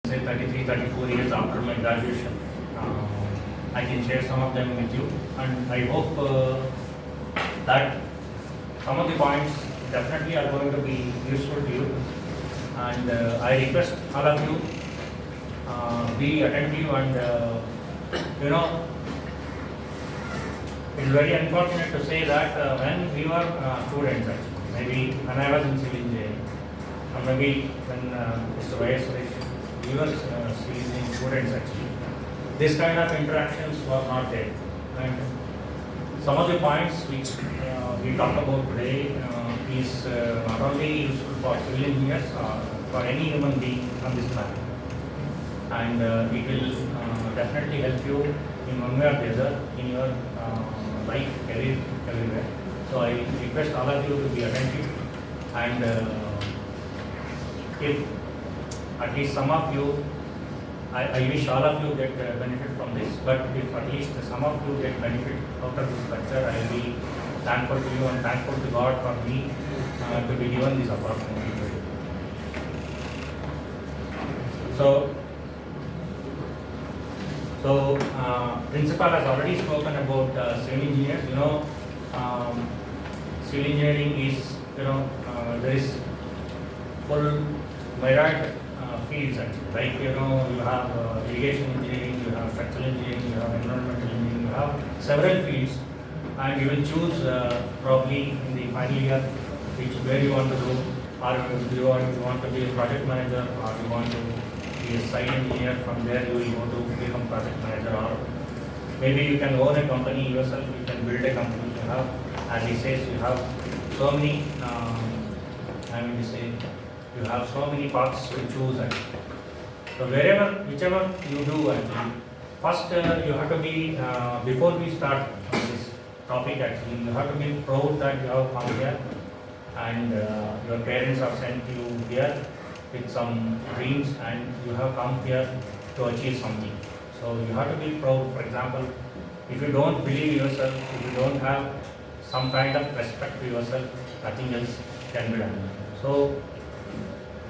say 33, 34 years after my graduation. I can share some of them with you, and I hope that some of the points definitely are going to be useful to you. And I request all of you be attentive and it's very unfortunate to say that when we were students, actually, maybe when I was in civil engineering, or maybe when Mr. Y.S. we were civil engineering students, actually, this kind of interactions were not there. And some of the points which we talk about today is not only useful for civil engineers or for any human being on this planet. And it will definitely help you in one way or the other in your life, career, everywhere. So I request all of you to be attentive, and if at least some of you, I wish all of you get benefit from this, but if at least some of you get benefit out of this lecture, I will be thankful to you and thankful to God for me to be given this opportunity. So principal has already spoken about civil engineers. Civil engineering is, there is full myriad fields actually. Like, you have irrigation engineering, you have structural engineering, you have environmental engineering, you have several fields, and you will choose probably in the final year where you want to do, or you want to be a project manager, or you want to be a site engineer. From there you will go to become project manager, or maybe you can own a company yourself, you can build a company. You have, as he says, you have so many, you have so many paths to choose. Actually. So whichever you do, actually, first you have to be, before we start this topic, actually, you have to be proud that you have come here, and your parents have sent you here with some dreams, and you have come here to achieve something. So you have to be proud. For example, if you don't believe yourself, if you don't have some kind of respect to yourself, nothing else can be done. So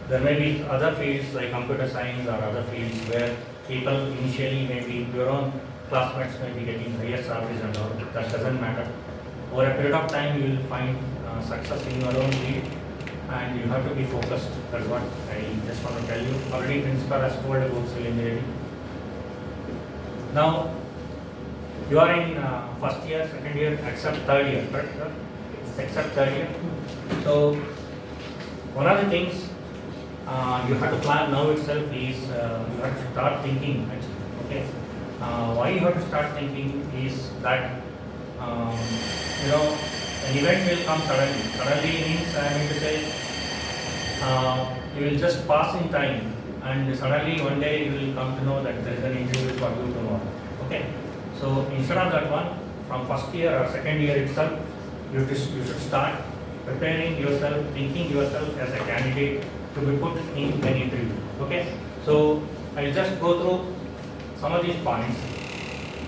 there may be other fields like computer science or other fields where people initially, maybe your own classmates may be getting higher salaries and all. That doesn't matter. Over a period of time, you will find success in your own field, and you have to be focused. That's what I just want to tell you. Already principal has told about civil engineering. Now you are in first year, second year, except third year, correct? Except third year. So one of the things you have to plan now itself is you have to start thinking actually. Okay. Why you have to start thinking is that an event will come suddenly. Suddenly means I mean to say you will just pass in time, and suddenly one day you will come to know that there is an interview for you tomorrow. Okay. So instead of that one, from first year or second year itself, you should start preparing yourself, thinking yourself as a candidate to be put in an interview. Okay. So I will just go through some of these points.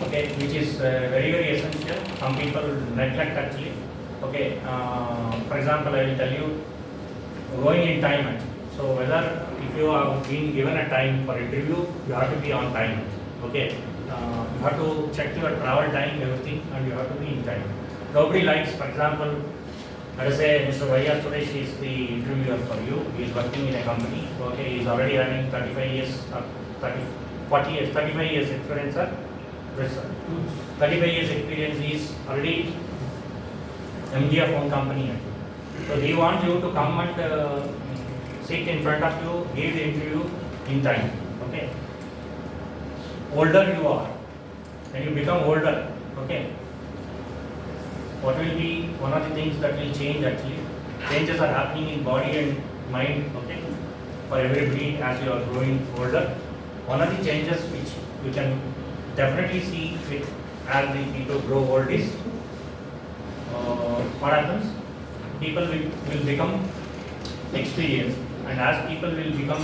Okay, which is very, very essential. Some people neglect actually. Okay. For example, I will tell you going in time actually. So whether if you have been given a time for interview, you have to be on time. Okay. You have to check your travel time, everything, and you have to be in time. Nobody likes, for example, let us say Mr. Y.S. Suresh is the interviewer for you. He is working in a company. Okay, he is already having 35 years, 40 years, 35 years experience, sir. Yes, sir. 35 years experience. He is already MD of one company. So he wants you to come and sit in front of you, give the interview in time. Okay. Older you are, when you become older, okay, what will be one of the things that will change actually? Changes are happening in body and mind, okay, for everybody as you are growing older. One of the changes which you can definitely see as the people grow old is, what happens? People will become experienced, and as people will become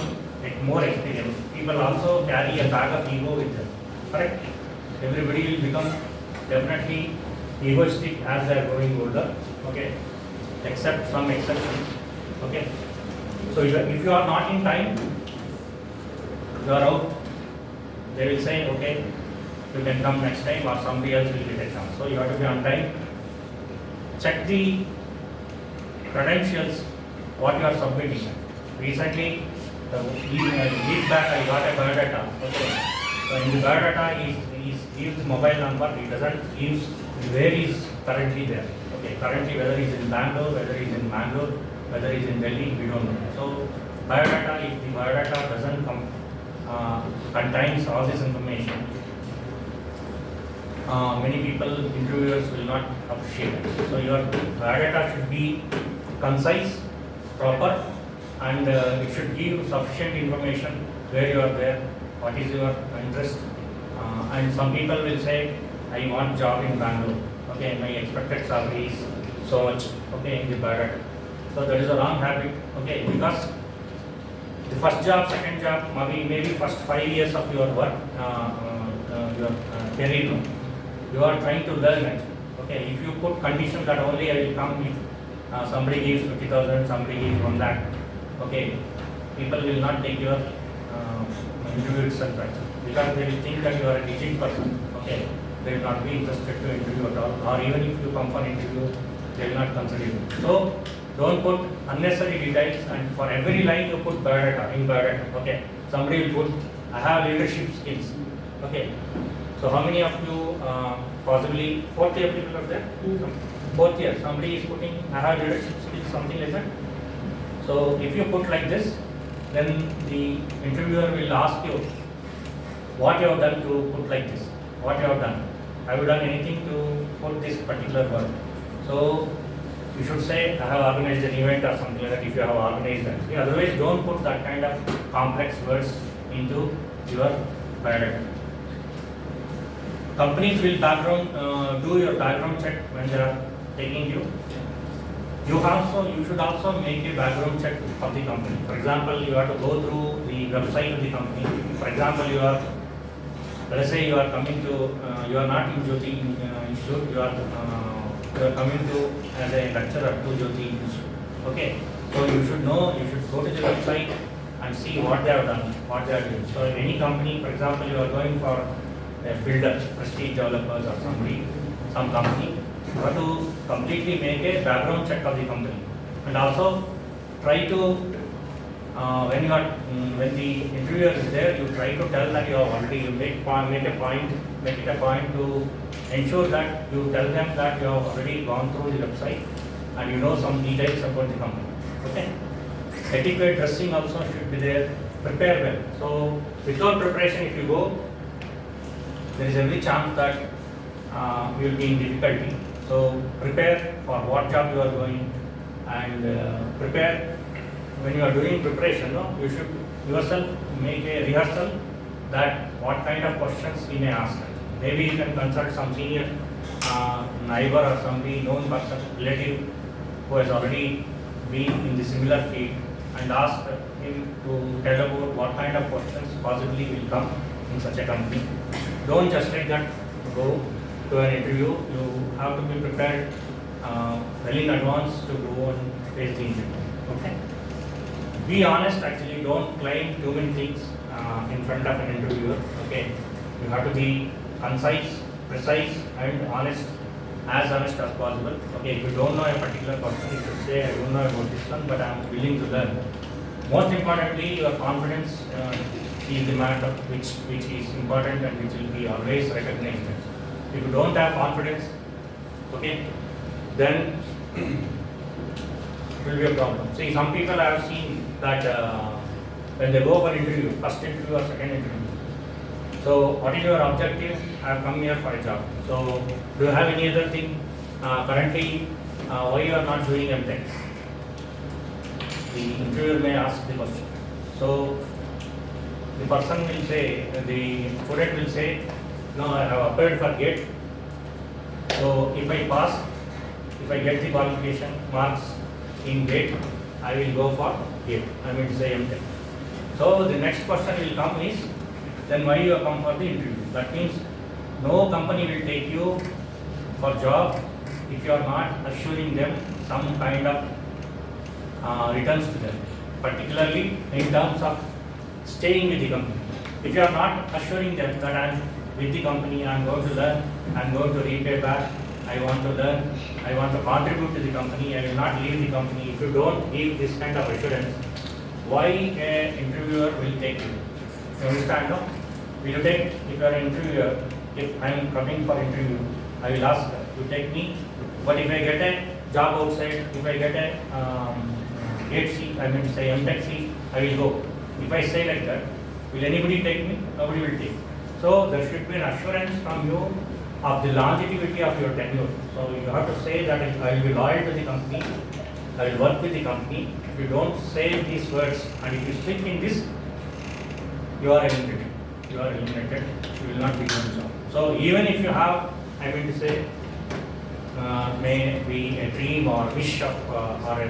more experienced, people also carry a bag of ego with them. Correct? Everybody will become definitely egoistic as they are growing older. Okay, except some exceptions. Okay, so if you are not in time, you are out, they will say, okay, you can come next time, or somebody else will get a chance. So you have to be on time. Check the credentials, what you are submitting. Recently, the week back I got a biodata. Okay. So in the biodata, he gives mobile number. He doesn't use where he is currently there. Okay. Currently, whether he is in Bangalore, whether he is in Mangalore, whether he is in Delhi, we don't know. So biodata, if the biodata doesn't contains all this information, many people, interviewers will not appreciate it. So your biodata should be concise, proper, and it should give sufficient information where you are there, what is your interest. And some people will say, I want job in Bangalore. Okay, my expected salary is so much. Okay, in the biodata. So that is a wrong habit. Okay, because the first job, second job, maybe first 5 years of your work, your career, you are trying to learn it. Okay, if you put condition that only I will come if somebody gives 50,000, somebody gives 1 lakh, okay, people will not take your interview itself actually, because they will think that you are a teaching person. Okay, they will not be interested to interview at all, or even if you come for interview, they will not consider you. So don't put unnecessary details, and for every line you put biodata in biodata. Okay, somebody will put, I have leadership skills. Okay, so how many of you possibly 4th year people are there? 4th year, somebody is putting, I have leadership skills, something like that. So if you put like this, then the interviewer will ask you what you have done to put like this, what you have done. Have you done anything to put this particular word? So you should say, I have organized an event or something like that if you have organized that. Otherwise, don't put that kind of complex words into your biodata. Companies will do your background check when they are taking you. You should also make a background check of the company. For example, you have to go through the website of the company. For example, let's say you are coming to, you are not in Jyothy Institute, you are coming to as a lecturer to Jyothy Institute. Okay, so you should go to the website and see what they have done, what they are doing. So in any company, for example, you are going for a builder, prestige developers or some company, you have to completely make a background check of the company, and also try to when the interviewer is there, you try to tell that you have already make it a point to ensure that you tell them that you have already gone through the website and you know some details about the company. Okay, adequate dressing also should be there. Prepare well. So without preparation, if you go, there is every chance that you will be in difficulty. So prepare for what job you are going, and prepare when you are doing preparation. You should yourself make a rehearsal that what kind of questions you may ask. Maybe you can consult some senior neighbor or somebody known person, relative who has already been in the similar field, and ask him to tell about what kind of questions possibly will come in such a company. Don't just like that go to an interview. You have to be prepared well in advance to go and face the interview. Okay. Be honest. Actually, don't claim too many things in front of an interviewer. Okay. You have to be concise, precise, and honest, as honest as possible. Okay. If you don't know a particular question, you should say, I don't know about this one, but I am willing to learn. Most importantly, your confidence is the matter which is important and which will be always recognized. If you don't have confidence, okay, then it will be a problem. See, some people I have seen that when they go for interview, first interview or second interview. So, what is your objective? I have come here for a job. So, do you have any other thing currently? Why you are not doing anything? The interviewer may ask the question. So, the person will say, the student will say, no, I have applied for GATE. So if I pass, if I get the qualification marks in GATE, I will go for GATE. I mean to say MTech. So the next question will come is, then why you have come for the interview? That means no company will take you for job if you are not assuring them some kind of returns to them, particularly in terms of staying with the company. If you are not assuring them that I am with the company, I am going to learn, I am going to repay back, I want to learn, I want to contribute to the company, I will not leave the company. If you don't give this kind of assurance, why an interviewer will take you? You understand, no? Will you take, if you are an interviewer, if I am coming for interview, I will ask, you take me, but if I get a job outside, if I get a gate seat, I mean say MTech seat, I will go. If I say like that, will anybody take me? Nobody will take. So there should be an assurance from you of the longevity of your tenure. So you have to say that I will be loyal to the company, I will work with the company. If you don't say these words and if you speak in this, you are eliminated. You are eliminated. You will not be given a job. So even if you have, I mean to say, may be a dream or wish of or a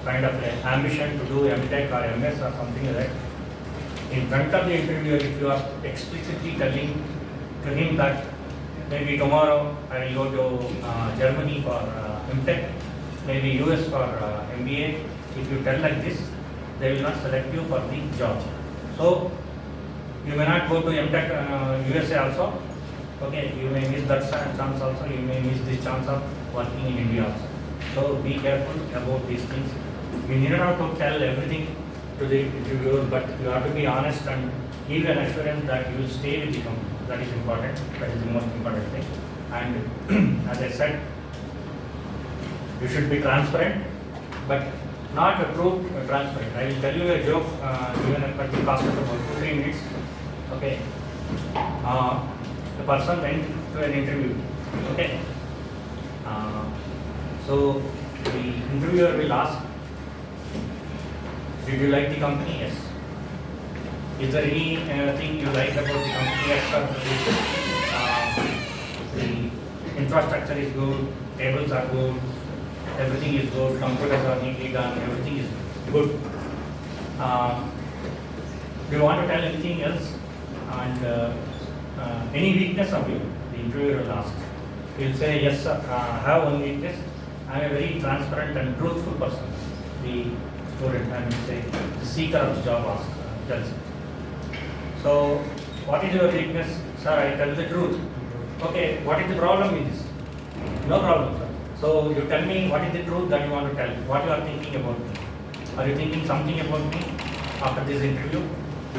kind of an ambition to do MTech or MS or something like that, in front of the interviewer, if you are explicitly telling to him that maybe tomorrow I will go to Germany for MTech, maybe US for MBA, if you tell like this, they will not select you for the job. So you may not go to MTech USA also. Okay, you may miss that chance also, you may miss this chance of working in India also. So be careful about these things. You need not to tell everything to the interviewer, but you have to be honest and give an assurance that you will stay with the company. That is important. That is the most important thing. And as I said, you should be transparent, but not a true transparent. I will tell you a joke, even at the cost of about 3 minutes. Okay. The person went to an interview. Okay. So the interviewer will ask, did you like the company? Yes. Is there anything you like about the company? Yes, sir. The infrastructure is good, tables are good, everything is good, computers are neatly done, everything is good. Do you want to tell anything else? And any weakness of you? The interviewer will ask. He will say, yes, sir, I have one weakness. I am a very transparent and truthful person. The student, I will say, the seeker of the job tells it. So, what is your weakness? Sir, I tell the truth. Okay, what is the problem with this? No problem, sir. So, you tell me what is the truth that you want to tell, what you are thinking about me. Are you thinking something about me after this interview?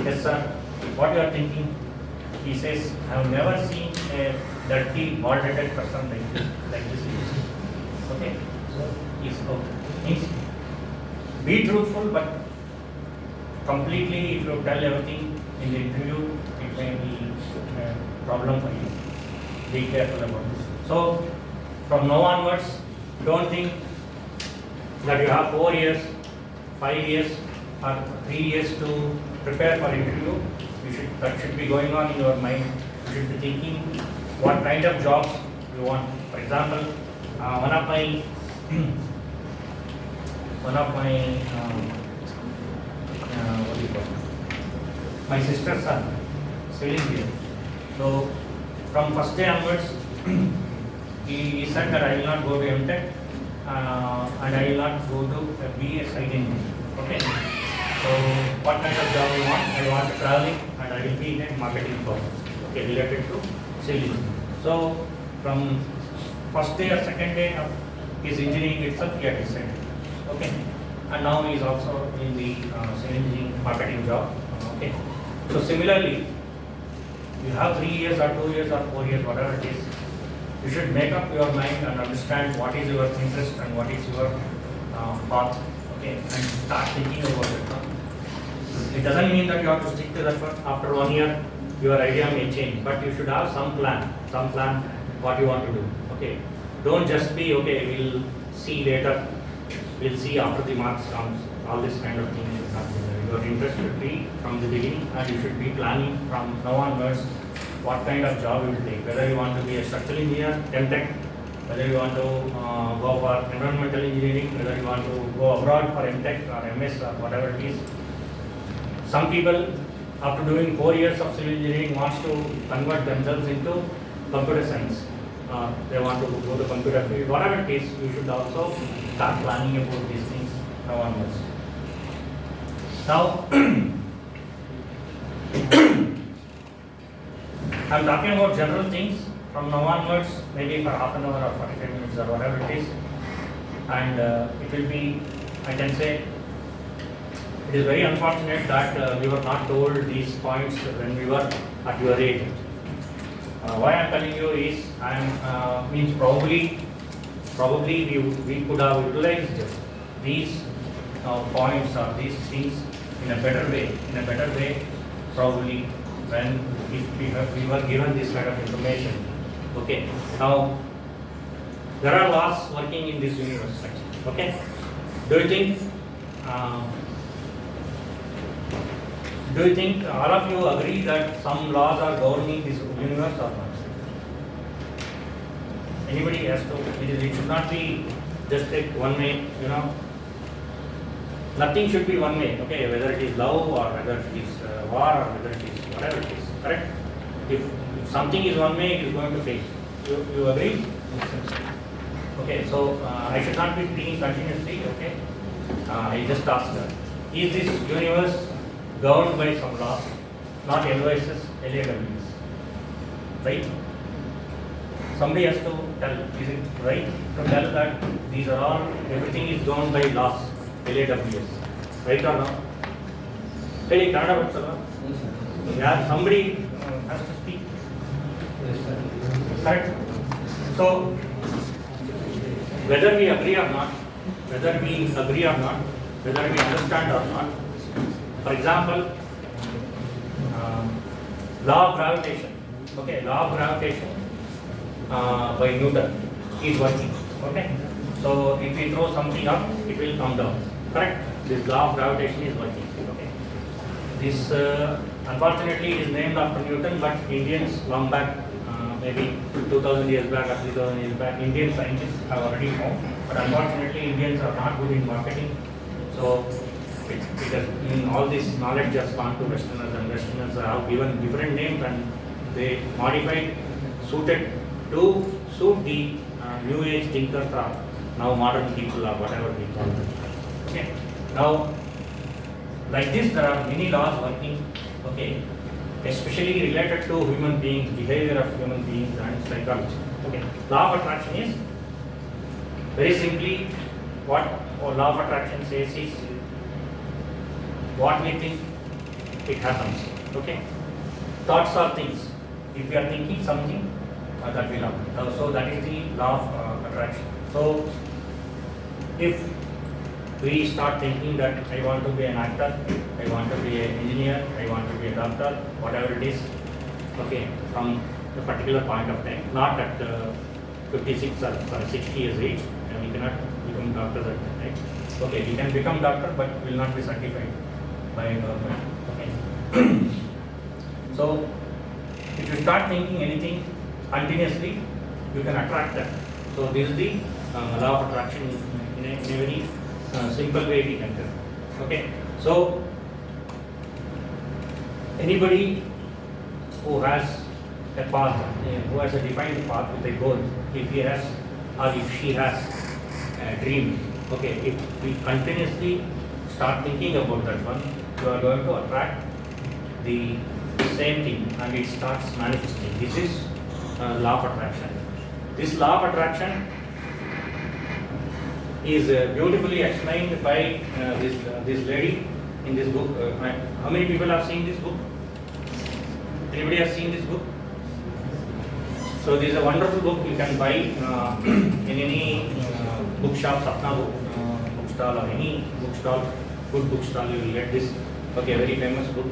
Yes, sir. What you are thinking? He says, I have never seen a dirty, bald-headed person like this. Okay? So, he's okay. Means, be truthful, but completely, if you tell everything in the interview, it may be a problem for you. Be careful about this. So, from now onwards, don't think that you have 4 years, 5 years, or 3 years to prepare for interview. That should be going on in your mind. You should be thinking what kind of jobs you want. For example, one of my what do you call it? My sister's son, civil engineer. So from first day onwards, he said that I will not go to MTech and I will not go to be a site engineer. Okay. So what kind of job you want? I want traveling and I will be in a marketing firm. Okay, related to civil engineering. So from first day or second day of his engineering itself, he had decided. Okay, and now he is also in the civil engineering marketing job. Okay, so similarly, you have 3 years or 2 years or 4 years, whatever it is. You should make up your mind and understand what is your interest and what is your path. Okay, and start thinking about it. It doesn't mean that you have to stick to that one. After 1 year, your idea may change, but you should have some plan what you want to do. Okay, don't just be okay. We'll see later. We'll see after the marks comes. All this kind of things should not be there. Your interest should be from the beginning, and you should be planning from now onwards what kind of job you will take. Whether you want to be a structural engineer, MTech, whether you want to go for environmental engineering, whether you want to go abroad for MTech or MS or whatever it is. Some people, after doing 4 years of civil engineering, wants to convert themselves into computer science. They want to go to computer field. Whatever it is, you should also start planning about these things now onwards. Now, I'm talking about general things from now onwards, maybe for half an hour or 45 minutes or whatever it is. And it will be, I can say, it is very unfortunate that we were not told these points when we were at your age. Why I am telling you is, means probably we could have utilized these points or these things in a better way, probably when if we were given this kind of information. Okay. Now there are laws working in this universe. Okay. Do you think all of you agree that some laws are governing this universe or not? Anybody has to, it should not be just like one way, Nothing should be one way, okay? Whether it is love or whether it is war or whether it is whatever it is, correct? If something is one way, it is going to fail. You agree? Okay, so I should not be speaking continuously, okay? I just asked, is this universe governed by some laws, not LOSs, LAWs, right? Somebody has to tell, is it right to tell that these are all, everything is governed by laws, LAWs, right or no? Hey, Kannada, yeah, somebody has to speak. Correct? So, whether we agree or not, whether we understand or not, for example, law of gravitation, okay, law of gravitation by Newton is working, okay. So if we throw something up, it will come down, correct? This law of gravitation is working, okay. This unfortunately is named after Newton, but Indians long back, maybe 2000 years back or 3000 years back, Indian scientists have already found, but unfortunately Indians are not good in marketing, so all this knowledge has gone to Westerners, and Westerners have given different names and they modified, suited to suit the new age thinkers or now modern people or whatever we call them. Okay. Now, like this, there are many laws working, okay, especially related to human beings, behavior of human beings and psychology. Okay. Law of attraction is very simply what law of attraction says is what we think, it happens. Okay. Thoughts are things. If we are thinking something, that will happen. So that is the law of attraction. So if we start thinking that I want to be an actor, I want to be an engineer, I want to be a doctor, whatever it is, okay, from a particular point of time, not at 56 or 60 years age, and we cannot become doctors at that time. Okay, we can become doctor, but will not be certified by government. Okay. So if you start thinking anything continuously, you can attract that. So this is the law of attraction in a very simple way we can tell. Okay. So anybody who has a path, who has a defined path with a goal, if he has or if she has a dream, okay, if we continuously start thinking about that one, you are going to attract the same thing and it starts manifesting. This is law of attraction. This law of attraction is beautifully explained by this lady in this book. How many people have seen this book? Anybody has seen this book? So this is a wonderful book you can buy in any bookshop, Sapna book stall or any bookstall, good bookstall, you will get this. Okay, a very famous book.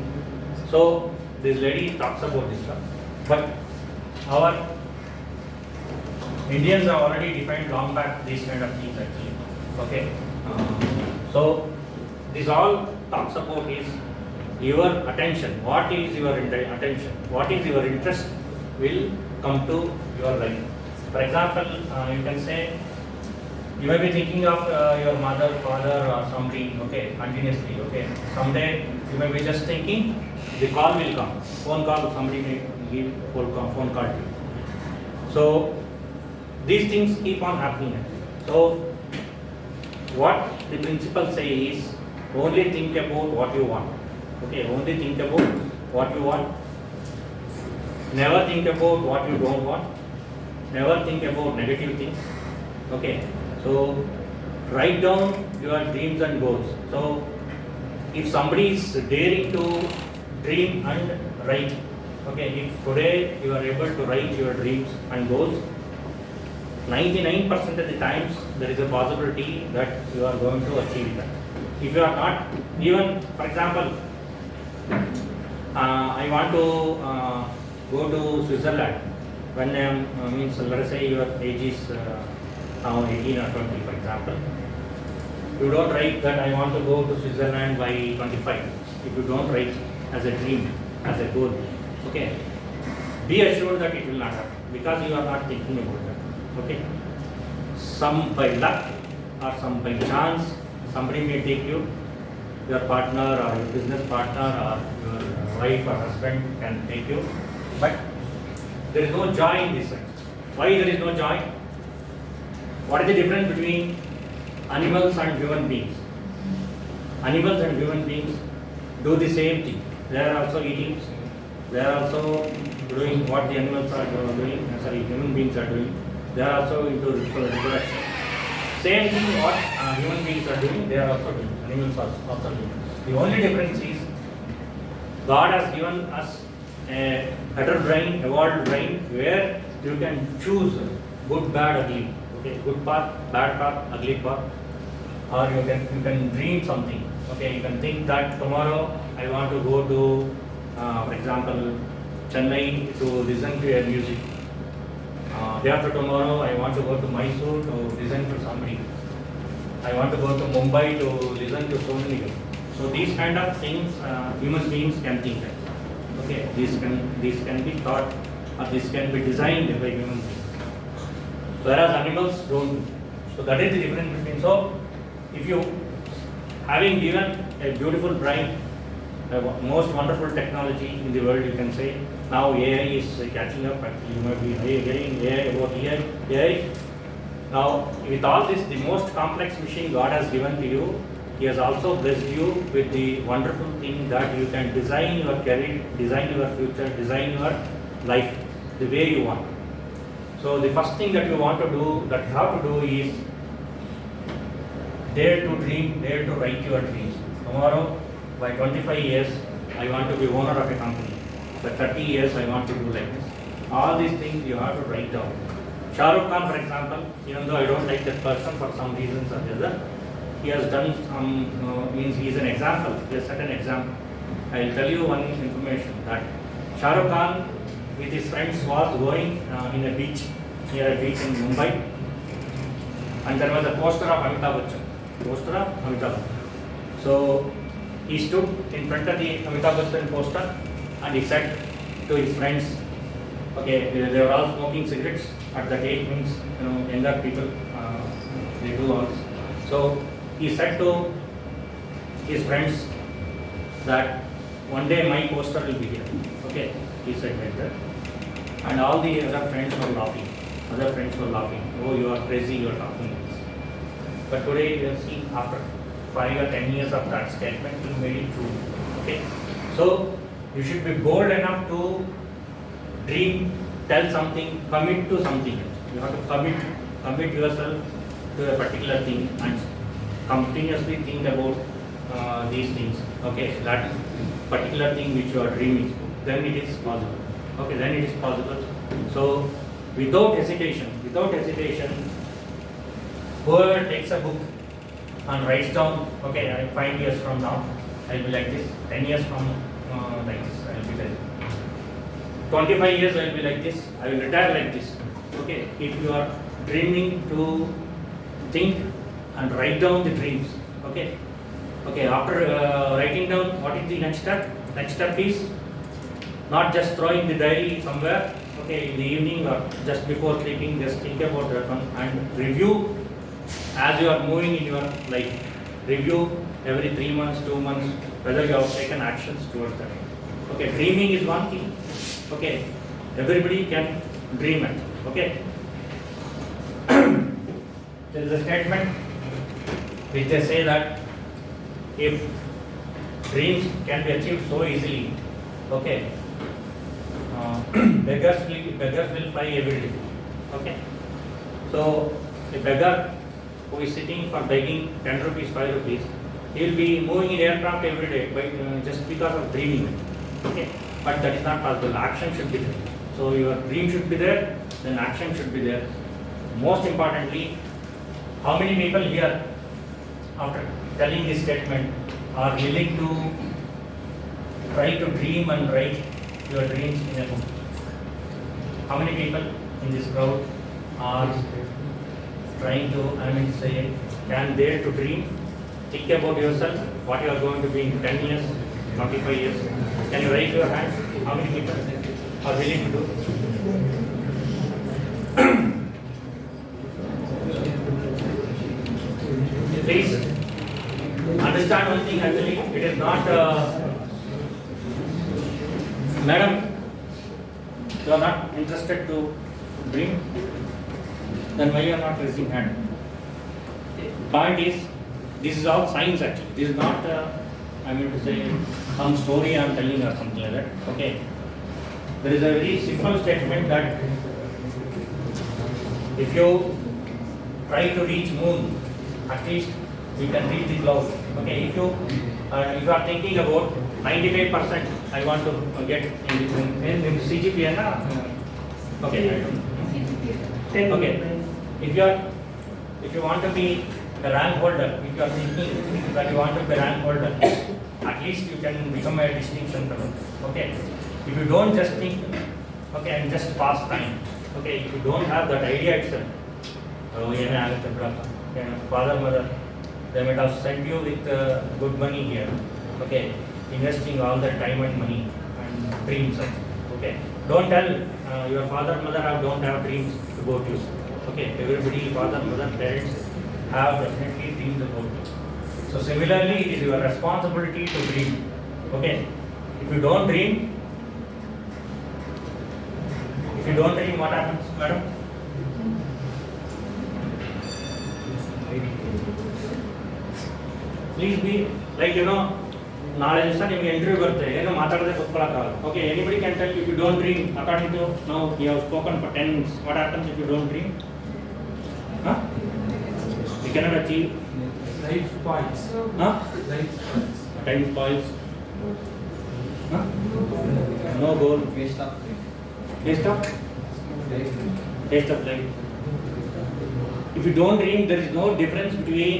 So this lady talks about this stuff. But our Indians have already defined long back these kind of things actually. Okay. So this all talks about is your attention. What is your attention? What is your interest will come to your life. For example, you can say you may be thinking of your mother, father or somebody, okay, continuously, okay. Someday you may be just thinking, the call will come, phone call, somebody may give phone call to you. So these things keep on happening. So what the principle say is only think about what you want. Okay, only think about what you want. Never think about what you don't want. Never think about negative things. Okay. So write down your dreams and goals. So if somebody is daring to dream and write, okay, if today you are able to write your dreams and goals, 99% of the times there is a possibility that you are going to achieve that. If you are not, even for example, I want to go to Switzerland when I am, means let us say your age is now 18 or 20 for example. You don't write that I want to go to Switzerland by 25. If you don't write as a dream, as a goal, okay, be assured that it will not happen because you are not thinking about that. Okay, some by luck or some by chance, somebody may take you, your partner or your business partner or your wife or husband can take you, but there is no joy in this. Why there is no joy? What is the difference between animals and human beings? Animals and human beings do the same thing. They are also eating. They are also doing what the animals are doing. Sorry, human beings are doing. They are also into reproduction. Same thing what human beings are doing, they are also doing. Animals are also doing. The only difference is God has given us a better brain, evolved brain, where you can choose good, bad, ugly. Okay, good path, bad path, ugly path, or you can dream something. Okay, you can think that tomorrow I want to go to, for example, Chennai to listen to your music. Day after tomorrow I want to go to Mysore to listen to somebody. I want to go to Mumbai to listen to so many people. So these kind of things human beings can think of. Okay, these can be thought or this can be designed by human beings. Whereas animals don't. So that is the difference between. So if you having given a beautiful brain, the most wonderful technology in the world, you can say now AI is catching up. Actually, you might be hearing AI about AI. Now with all this, the most complex machine God has given to you, He has also blessed you with the wonderful thing that you can design your career, design your future, design your life the way you want. So the first thing that you want to do, that you have to do is dare to dream, dare to write your dreams. Tomorrow, by 25 years, I want to be owner of a company. By 30 years, I want to do like this. All these things you have to write down. Shah Rukh Khan, for example, even though I don't like that person for some reasons or the other, he has done some, means he is an example, he has set an example. I will tell you one information that Shah Rukh Khan with his friends was going in a beach, near a beach in Mumbai, and there was a poster of Amitabh Bachchan. Poster of Amitabh Bachchan. So he stood in front of the Amitabh Bachchan poster and he said to his friends, okay, they were all smoking cigarettes at that age, means younger people, they do all this. So he said to his friends that one day my poster will be here. Okay, he said like that. And all the other friends were laughing. Other friends were laughing. Oh, you are crazy, you are talking like this. But today you see, after 5 or 10 years of that statement, he made it true. Okay, so you should be bold enough to dream, tell something, commit to something. You have to commit yourself to a particular thing and continuously think about these things. Okay, that particular thing which you are dreaming, then it is possible. Okay, then it is possible. So without hesitation, whoever takes a book and writes down, okay, 5 years from now, I will be like this, 10 years from like this, I will be like this. 25 years I will be like this, I will retire like this. Okay, if you are dreaming to think and write down the dreams. Okay, after writing down, what is the next step? Next step is not just throwing the diary somewhere, okay, in the evening or just before sleeping, just think about that one and review as you are moving in your life. Review every 3 months, 2 months, whether you have taken actions towards that. Okay, dreaming is one thing. Okay, everybody can dream it. Okay, there is a statement which they say that if dreams can be achieved so easily, okay, beggars will fly every day. Okay. So a beggar who is sitting for begging 10 rupees, 5 rupees, he will be moving in aircraft every day by, just because of dreaming. Okay. But that is not possible. Action should be there. So your dream should be there, then action should be there. Most importantly, how many people here, after telling this statement, are willing to try to dream and write your dreams in a book? How many people in this crowd are trying to, say, can dare to dream? Think about yourself, what you are going to be in 10 years, 25 years. Can you raise your hand? How many people are willing to do? Please understand one thing, actually, it is not, madam, you are not interested to dream, then why you are not raising hand? Point is, this is all science actually. This is not, some story I am telling or something like that. Okay. There is a very simple statement that if you try to reach moon, at least you can reach the cloud. Okay. If you are thinking about 95%, I want to get in CGPA, okay. Okay. If you want to be the rank holder, if you are thinking that you want to be a rank holder, at least you can become a distinction fellow. Okay. If you don't just think, okay, and just pass time. Okay. If you don't have that idea itself, father, mother, they might have sent you with good money here. Okay. Investing all the time and money and dreams. Okay. Don't tell your father, mother don't have dreams about you. Okay. Everybody, father, mother, parents have definitely dreams about you. So similarly, it is your responsibility to dream. Okay. If you don't dream, what happens, madam? Please be like, ನಾಳೆ ದಿವಸ ನಿಮಗೆ interview ಬರುತ್ತೆ, ಏನೋ ಮಾತಾಡದೆ ಕೂತ್ಕೊಳ್ಳೋಕ್ಕಾಗಲ್ಲ. Okay, anybody can tell if you don't dream, according to now you have spoken for 10 minutes, what happens if you don't dream? You cannot achieve. Life spoils. Life spoils. Time spoils. No goal. Waste of time. Waste of? Waste of life. If you don't dream, there is no difference between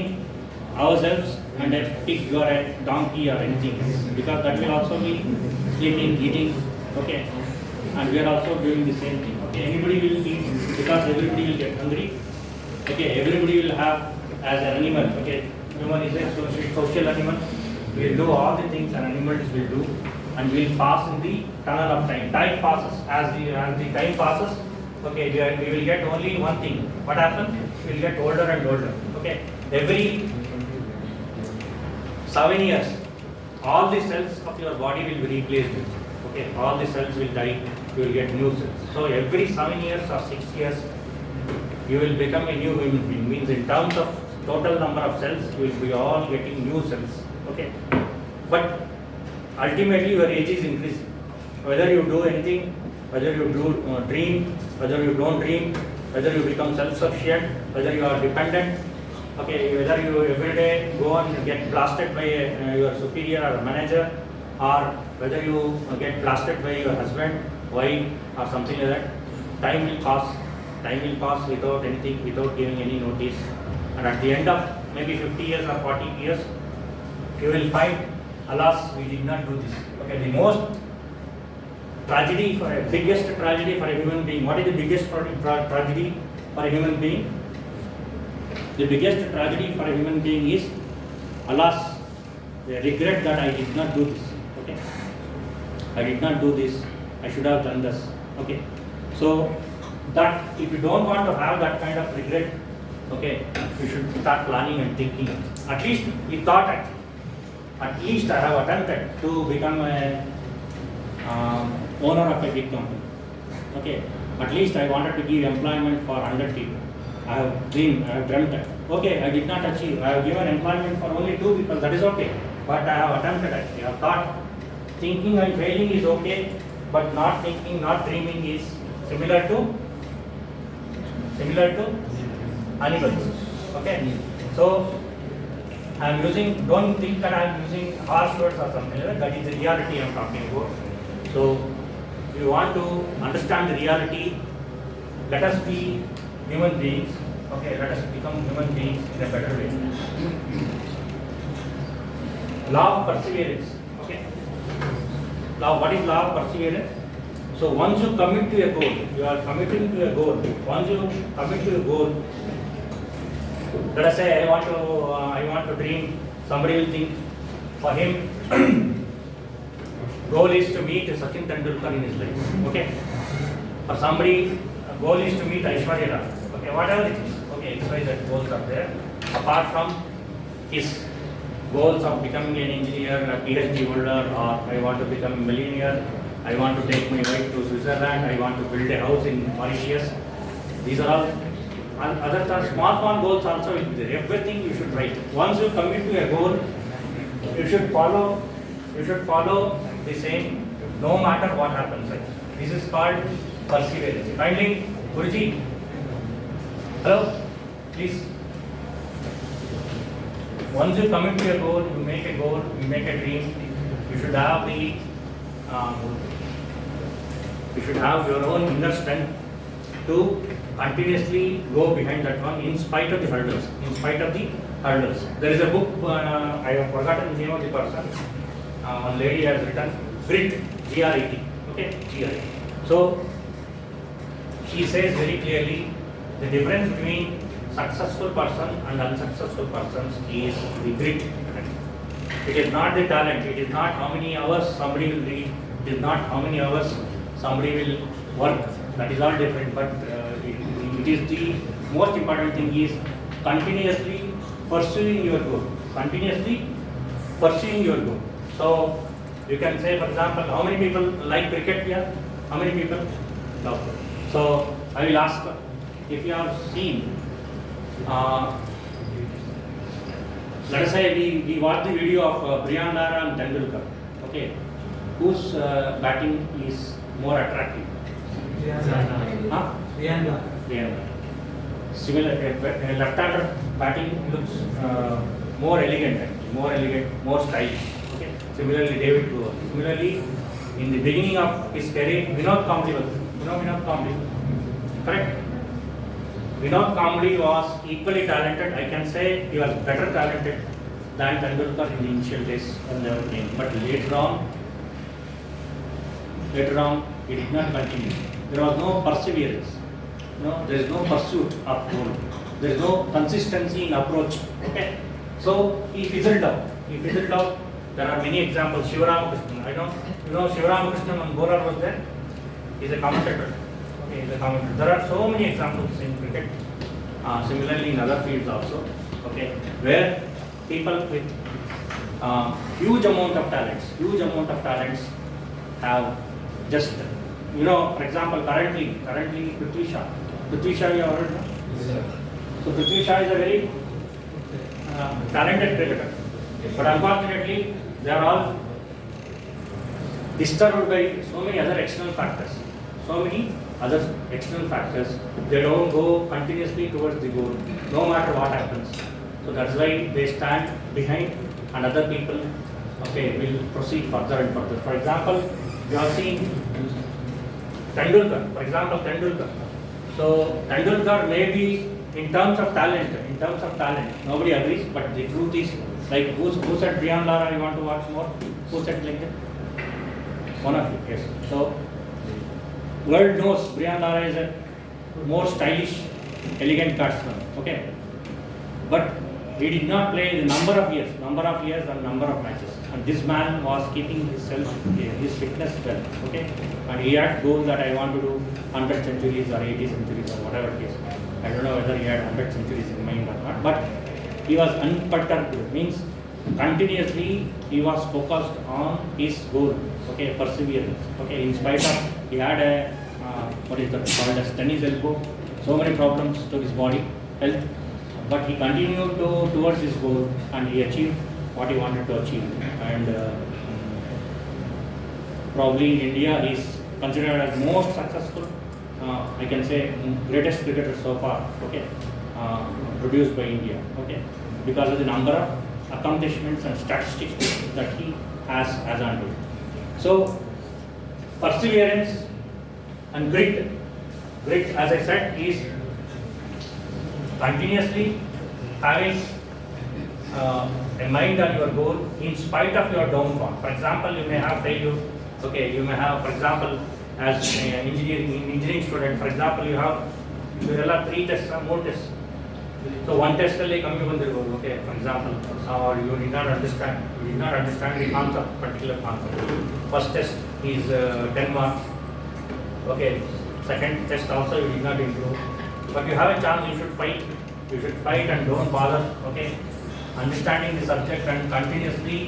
ourselves and a pig or a donkey or anything, because that will also be sleeping, eating, okay, and we are also doing the same thing. Okay, anybody will eat because everybody will get hungry. Okay, everybody will have as an animal. Okay, human is a social animal. We will do all the things an animal will do, and we will pass in the tunnel of time. Time passes. As the time passes, okay, we will get only one thing. What happens? We will get older and older. Okay, every 7 years, all the cells of your body will be replaced. Okay, all the cells will die. You will get new cells. So every 7 years or 6 years, you will become a new human being. Means in terms of total number of cells, you will be all getting new cells. Okay, but ultimately your age is increasing. Whether you do anything, whether you do dream, whether you don't dream, whether you become self-sufficient, whether you are dependent. Okay, whether you every day go and get blasted by your superior or manager, or whether you get blasted by your husband, wife, or something like that, time will pass. Time will pass without anything, without giving any notice. And at the end of maybe 50 years or 40 years, you will find, alas, we did not do this. Okay, the most biggest tragedy for a human being. What is the biggest tragedy for a human being? The biggest tragedy for a human being is, alas, the regret that I did not do this. Okay, I did not do this. I should have done this. Okay, so that if you don't want to have that kind of regret, okay, you should start planning and thinking. At least we thought, at least I have attempted to become a owner of a big company. Okay, at least I wanted to give employment for 100 people. I have dreamt that. Okay, I did not achieve. I have given employment for only 2 people. That is okay. But I have attempted it. I have thought thinking and failing is okay. but not thinking, not dreaming is similar to animals. Okay, so I am using, don't think that I am using harsh words or something like that. That is the reality I am talking about. So if you want to understand the reality, let us be human beings. Okay, let us become human beings in a better way. Law of perseverance. Okay. Now, what is law of perseverance? So once you commit to a goal, you are committing to a goal. Once you commit to a goal, let us say I want to dream. Somebody will think for him goal is to meet Sachin Tendulkar in his life. Okay. For somebody, goal is to meet Aishwarya Rai. Okay, whatever it is. Okay, XYZ goals are there. Apart from his goals of becoming an engineer, a PhD holder, or I want to become a millionaire, I want to take my wife to Switzerland, I want to build a house in Mauritius. These are all other small goals also will be there. Everything you should write. Once you commit to a goal, you should follow the same no matter what happens. Right? This is called perseverance. Kindly, Guruji, hello, please. Once you commit to a goal, you make a dream, you should have your own inner strength to continuously go behind that one in spite of the hurdles. There is a book, I have forgotten the name of the person. One lady has written Grit, G-R-E-T. Okay, G-R-E-T. So she says very clearly the difference between successful person and unsuccessful persons is the grit. It is not the talent. It is not how many hours somebody will read. It is not how many hours somebody will work. That is all different. But it is the most important thing is continuously pursuing your goal. So you can say, for example, how many people like cricket here? How many people? No. So I will ask if you have seen. Let us say we watch the video of Brian Lara and Tendulkar. Okay, whose batting is more attractive? Brian Lara. Similar, left-hander batting looks more elegant, more stylish. Okay. Similarly, David Brewer. Similarly, in the beginning of his career, Vinod Kambli was. Vinod Kambli, correct? Vinod Kambli was equally talented. I can say he was better talented than Tendulkar in the initial days when they were playing. But later on, he did not continue. There was no perseverance. There is no pursuit of goal. There is no consistency in approach. Okay, so he fizzled out. There are many examples. Shivaramakrishnan. I know Shivaramakrishnan when bowler was there. He is a commentator. There are so many examples in cricket, similarly in other fields also, okay, where people with huge amount of talents have just, for example, currently Prithvi Shaw, you have heard, no? Yes. So Prithvi Shaw is a very talented cricketer, but unfortunately they are all disturbed by so many other external factors. They don't go continuously towards the goal, no matter what happens. So that's why they stand behind, and other people, okay, will proceed further and further. For example, you have seen Tendulkar. So Tendulkar may be in terms of talent, nobody agrees. But the truth is, like who said Brian Lara? You want to watch more? Who said like that? One of you, yes. So world knows Brian Lara is a more stylish, elegant batsman. Okay, but he did not play the number of years and number of matches. And this man was keeping his fitness well. Okay, and he had goals that I want to do 100 centuries or 80 centuries or whatever it is. I don't know whether he had 100 centuries in mind or not, but he was unperturbed. Means continuously he was focused on his goal. Okay, perseverance. Okay, in spite of he had a called as tennis elbow, so many problems to his body health, but he continued towards his goal and he achieved what he wanted to achieve. And probably in India he is considered as most successful, I can say greatest cricketer so far, okay, produced by India, okay, because of the number of accomplishments and statistics that he has on it. So, perseverance and grit, as I said, is continuously having a mind on your goal in spite of your downfall. For example, you may have failure. Okay, you may have, for example, as an engineering student, for example, you have 3 tests or more tests. So one test ಅಲ್ಲಿ ಕಮ್ಮಿ ಬಂದಿರಬಹುದು. Okay, for example, or you did not understand the concept, particular concept. First test is 10 marks. Okay, second test also you did not improve. But you have a chance, you should fight. You should fight and don't bother. Okay, understanding the subject and continuously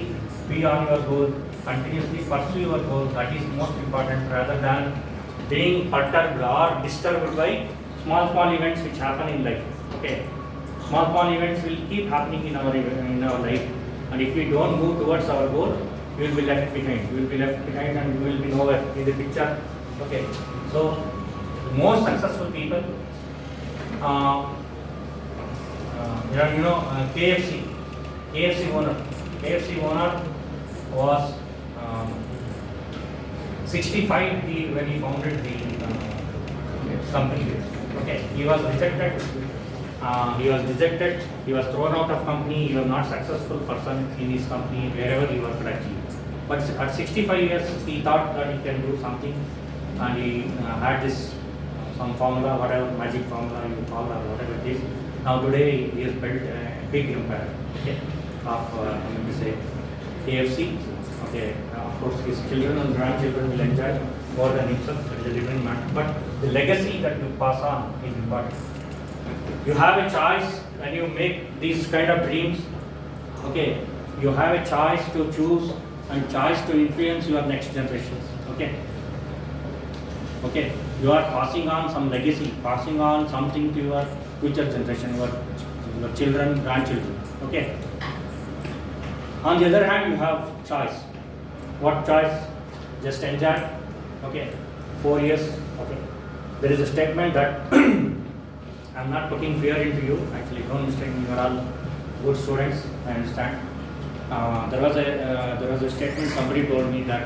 be on your goal, continuously pursue your goal. That is most important, rather than being perturbed or disturbed by small events which happen in life. Okay, small events will keep happening in our life, and if we don't move towards our goal, we will be left behind. We will be left behind, and we will be nowhere in the picture. Okay, so the most successful people, KFC owner was 65 when he founded the company. Okay, he was rejected. He was thrown out of company. He was not successful person in his company wherever he was achieved. But at 65 years, he thought that he can do something, and he had this some formula, whatever magic formula you call or whatever it is. Now today he has built a big empire. Okay, of KFC. Okay, of course his children and grandchildren will enjoy more than himself. It is a different matter. But the legacy that you pass on is important. You have a choice when you make these kind of dreams. Okay, you have a choice to choose and choice to influence your next generations. Okay, you are passing on some legacy, passing on something to your future generation, your children, grandchildren. Okay. On the other hand, you have choice. What choice? Just enjoy. Okay, 4 years. Okay, there is a statement that I'm not putting fear into you. Actually, don't mistake me. You are all good students. I understand. There was a statement somebody told me that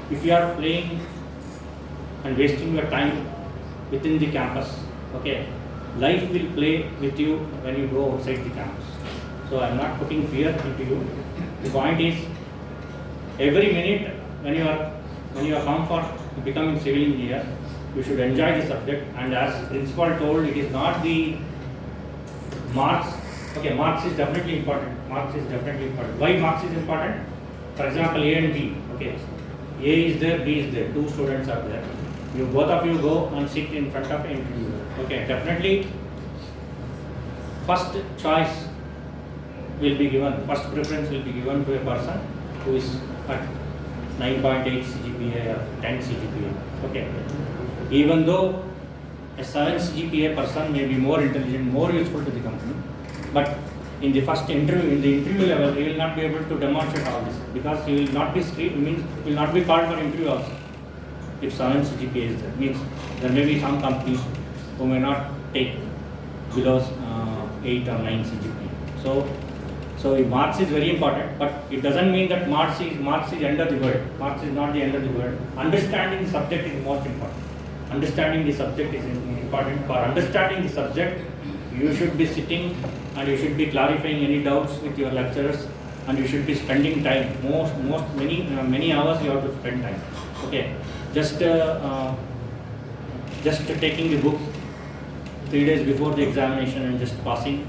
if you are playing and wasting your time within the campus, okay, life will play with you when you go outside the campus. So I'm not putting fear into you. The point is, every minute when you are come for becoming civil engineer, you should enjoy the subject. And as principal told, it is not the marks. Okay, marks is definitely important. Why marks is important? For example, A and B. Okay, A is there, B is there. 2 students are there. Both of you go and sit in front of an interviewer. Okay, definitely first choice will be given, first preference will be given to a person who is at 9.8 CGPA or 10 CGPA. Okay, even though a 7 CGPA person may be more intelligent, more useful to the company, but in the first interview, in the interview level, he will not be able to demonstrate all this, because he will not be screened, means he will not be called for interview also. If 7 CGPA is there, means there may be some companies who may not take below 8 or 9 CGPA. So marks is very important, but it doesn't mean that marks is end of the world. Marks is not the end of the world. Understanding the subject is most important. Understanding the subject is important. For understanding the subject, you should be sitting and you should be clarifying any doubts with your lecturers, and you should be spending time. Many hours you have to spend time. Okay, just taking the book 3 days before the examination and just passing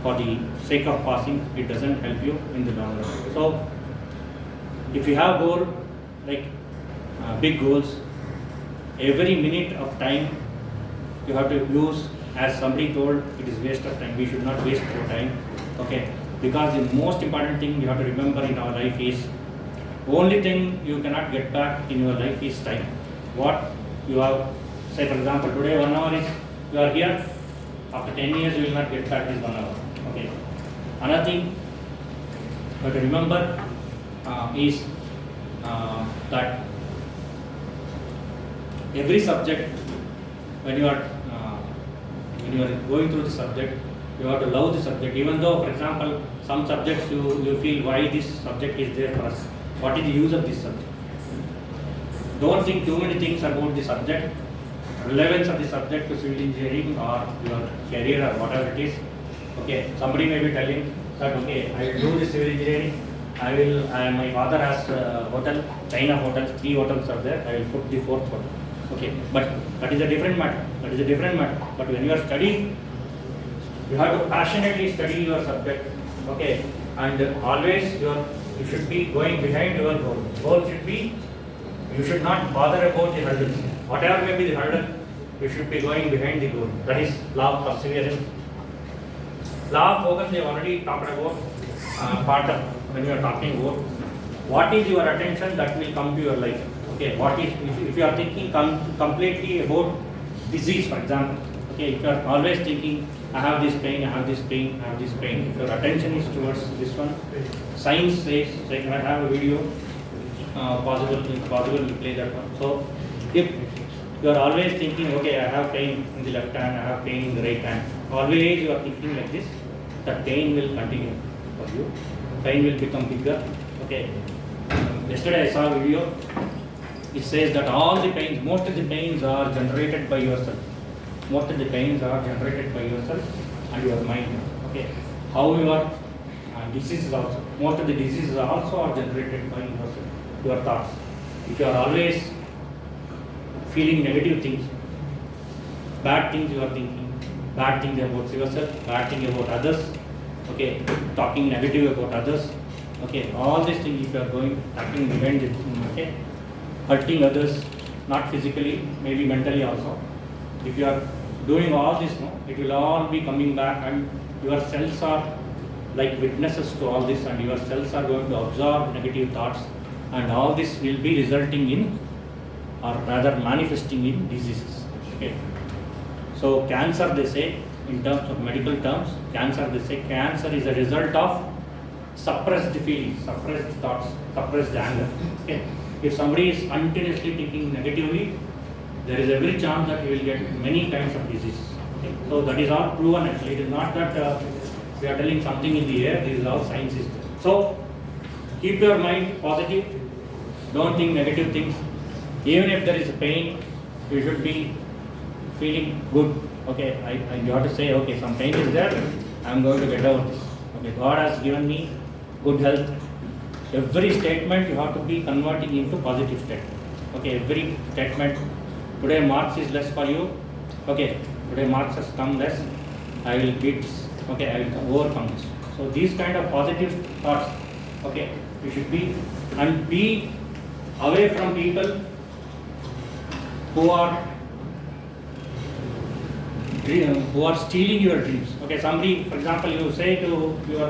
for the sake of passing, it doesn't help you in the long run. So if you have goal like big goals, every minute of time you have to use. As somebody told, it is waste of time. We should not waste our time. Okay, because the most important thing you have to remember in our life is, only thing you cannot get back in your life is time. What you have, say for example, today 1 hour is you are here. After 10 years, you will not get back this 1 hour. Okay. Another thing you have to remember is that every subject, when you are going through the subject, you have to love the subject. Even though, for example, some subjects you feel why this subject is there for us, what is the use of this subject? Don't think too many things about the subject, relevance of the subject to civil engineering or your career or whatever it is. Okay, somebody may be telling that okay, I will do the civil engineering. My father has a hotel, chain of hotels, 3 hotels are there. I will put the 4th hotel. Okay, but that is a different matter. But when you are studying, you have to passionately study your subject. Okay, and always you should be going behind your goal. Goal should be, you should not bother about the hurdles. Whatever may be the hurdle, you should be going behind the goal. That is law of perseverance. Law of focus we have already talked about. Part of when you are talking about what is your attention that will come to your life. Okay, what is if you are thinking completely about disease, for example. Okay, if you are always thinking I have this pain, I have this pain, I have this pain. If your attention is towards this one, science says like I have a video. Possible to play that one. So if you are always thinking, okay, I have pain in the left hand, I have pain in the right hand, always you are thinking like this, the pain will continue for you. Pain will become bigger. Okay. Yesterday I saw a video. It says that all the pains, most of the pains are generated by yourself. Most of the pains are generated by yourself and your mind. Okay. However, diseases also. Most of the diseases also are generated by yourself. Your thoughts. If you are always feeling negative things, bad things you are thinking, bad things about yourself, bad things about others, okay, talking negative about others, okay, all these things if you are going, acting behind it, okay, hurting others, not physically, maybe mentally also. If you are doing all this, no, it will all be coming back and your cells are like witnesses to all this and your cells are going to absorb negative thoughts. And all this will be resulting in, or rather manifesting in diseases. Okay. So cancer, they say, in terms of medical terms, cancer is a result of suppressed feelings, suppressed thoughts, suppressed anger. Okay. If somebody is continuously thinking negatively, there is every chance that he will get many kinds of diseases. Okay. So that is all proven actually. It is not that we are telling something in the air. This is how science is. So keep your mind positive. Don't think negative things. Even if there is pain, you should be feeling good. Okay, you have to say, okay, some pain is there. I am going to get over this. Okay, God has given me good health. Every statement you have to be converting into positive statement. Okay, every statement. Today marks is less for you. Okay, today marks has come less. I will beat this. Okay, I will overcome this. So these kind of positive thoughts. Okay, you should be and be away from people who are stealing your dreams. Okay, somebody, for example, you say to your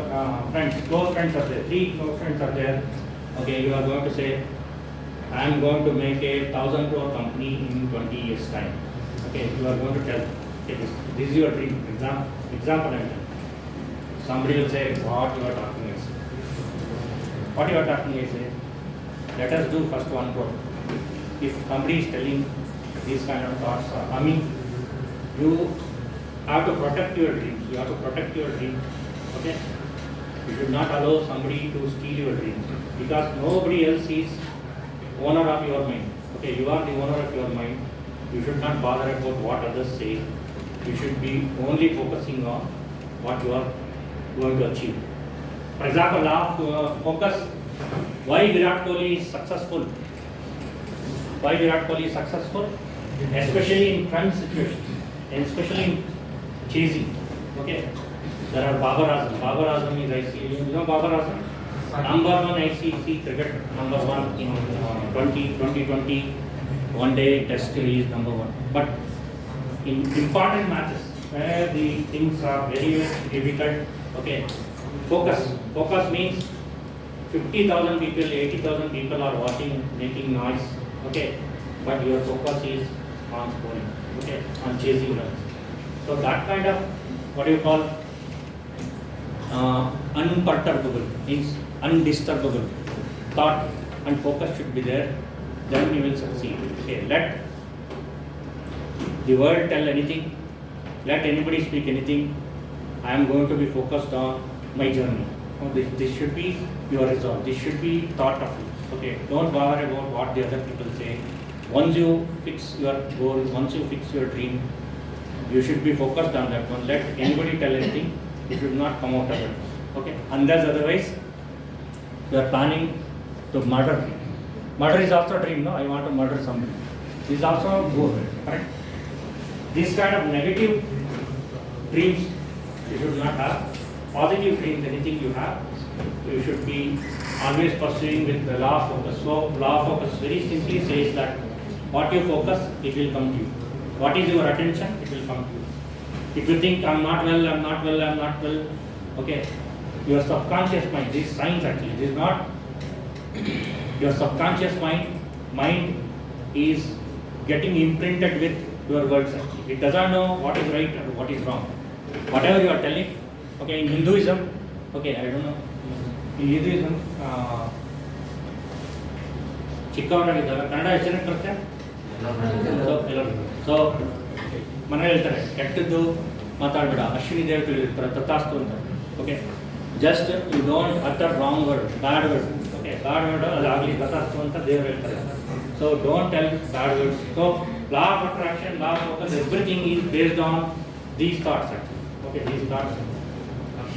friends, close friends are there, 3 close friends are there. Okay, you are going to say, I am going to make a 1,000 crore company in 20 years time. Okay, you are going to tell, okay, this is your dream. Example I tell. Somebody will say, what you are talking is. What you are talking is, let us do first 1 crore. If somebody is telling these kind of thoughts are coming, you have to protect your dreams. You have to protect your dreams. Okay? You should not allow somebody to steal your dreams because nobody else is owner of your mind. Okay, you are the owner of your mind. You should not bother about what others say. You should be only focusing on what you are going to achieve. For example, now focus. Why Virat Kohli is successful? Why Virat Kohli is successful? Especially in front situations, and especially in chasing. Okay, there are Babar Azam. Babar Azam is ICI. You know Babar Azam? Number 1 ICC cricket, number 1 in 2020. One day test he is number 1. But in important matches where the things are very difficult, okay, focus. Focus means 50,000 people, 80,000 people are watching, making noise, okay, but your focus is on scoring, okay, on chasing runs. So that kind of, what do you call, unperturbable, means undisturbable thought and focus should be there, then you will succeed. Okay, let the world tell anything, let anybody speak anything, I am going to be focused on my journey. This should be your resolve. This should be thought of you. Okay, don't bother about what the other people say. Once you fix your goal, once you fix your dream, you should be focused on that one. Let anybody tell anything, you should not come out of it. Okay, unless otherwise you are planning to murder. Murder is also a dream, no? I want to murder somebody. This is also a goal, correct? This kind of negative dreams you should not have. Positive dreams, anything you have, you should be always pursuing with the law of focus. So, law of focus very simply says that what you focus, it will come to you. What is your attention, it will come to you. If you think, I'm not well, okay, your subconscious mind, this is science actually, this is not, your subconscious mind is getting imprinted with your words actually. It doesn't know what is right and what is wrong. Whatever you are telling, okay, in Hinduism, okay, I don't know, in Hinduism, ಚಿಕ್ಕವರಾಗಿದ್ದಾಗ ಕನ್ನಡ ಎಷ್ಟು ಜನಕ್ಕೆ ಬರುತ್ತೆ? So ಮನೇಲಿ ಹೇಳ್ತಾರೆ ಕೆಟ್ಟದ್ದು ಮಾತಾಡಬೇಡ, ಅಶ್ವಿನಿ ದೇವತೆಗಳು ಇರ್ತಾರೆ ತಥಾಸ್ತು ಅಂತ. Okay, just you don't utter wrong word, bad word. Okay, bad word ಅದಾಗಲಿ ತಥಾಸ್ತು ಅಂತ ದೇವರು ಹೇಳ್ತಾರೆ. So don't tell bad words. So law of attraction, law of focus, everything is based on these thoughts actually. Okay, these thoughts.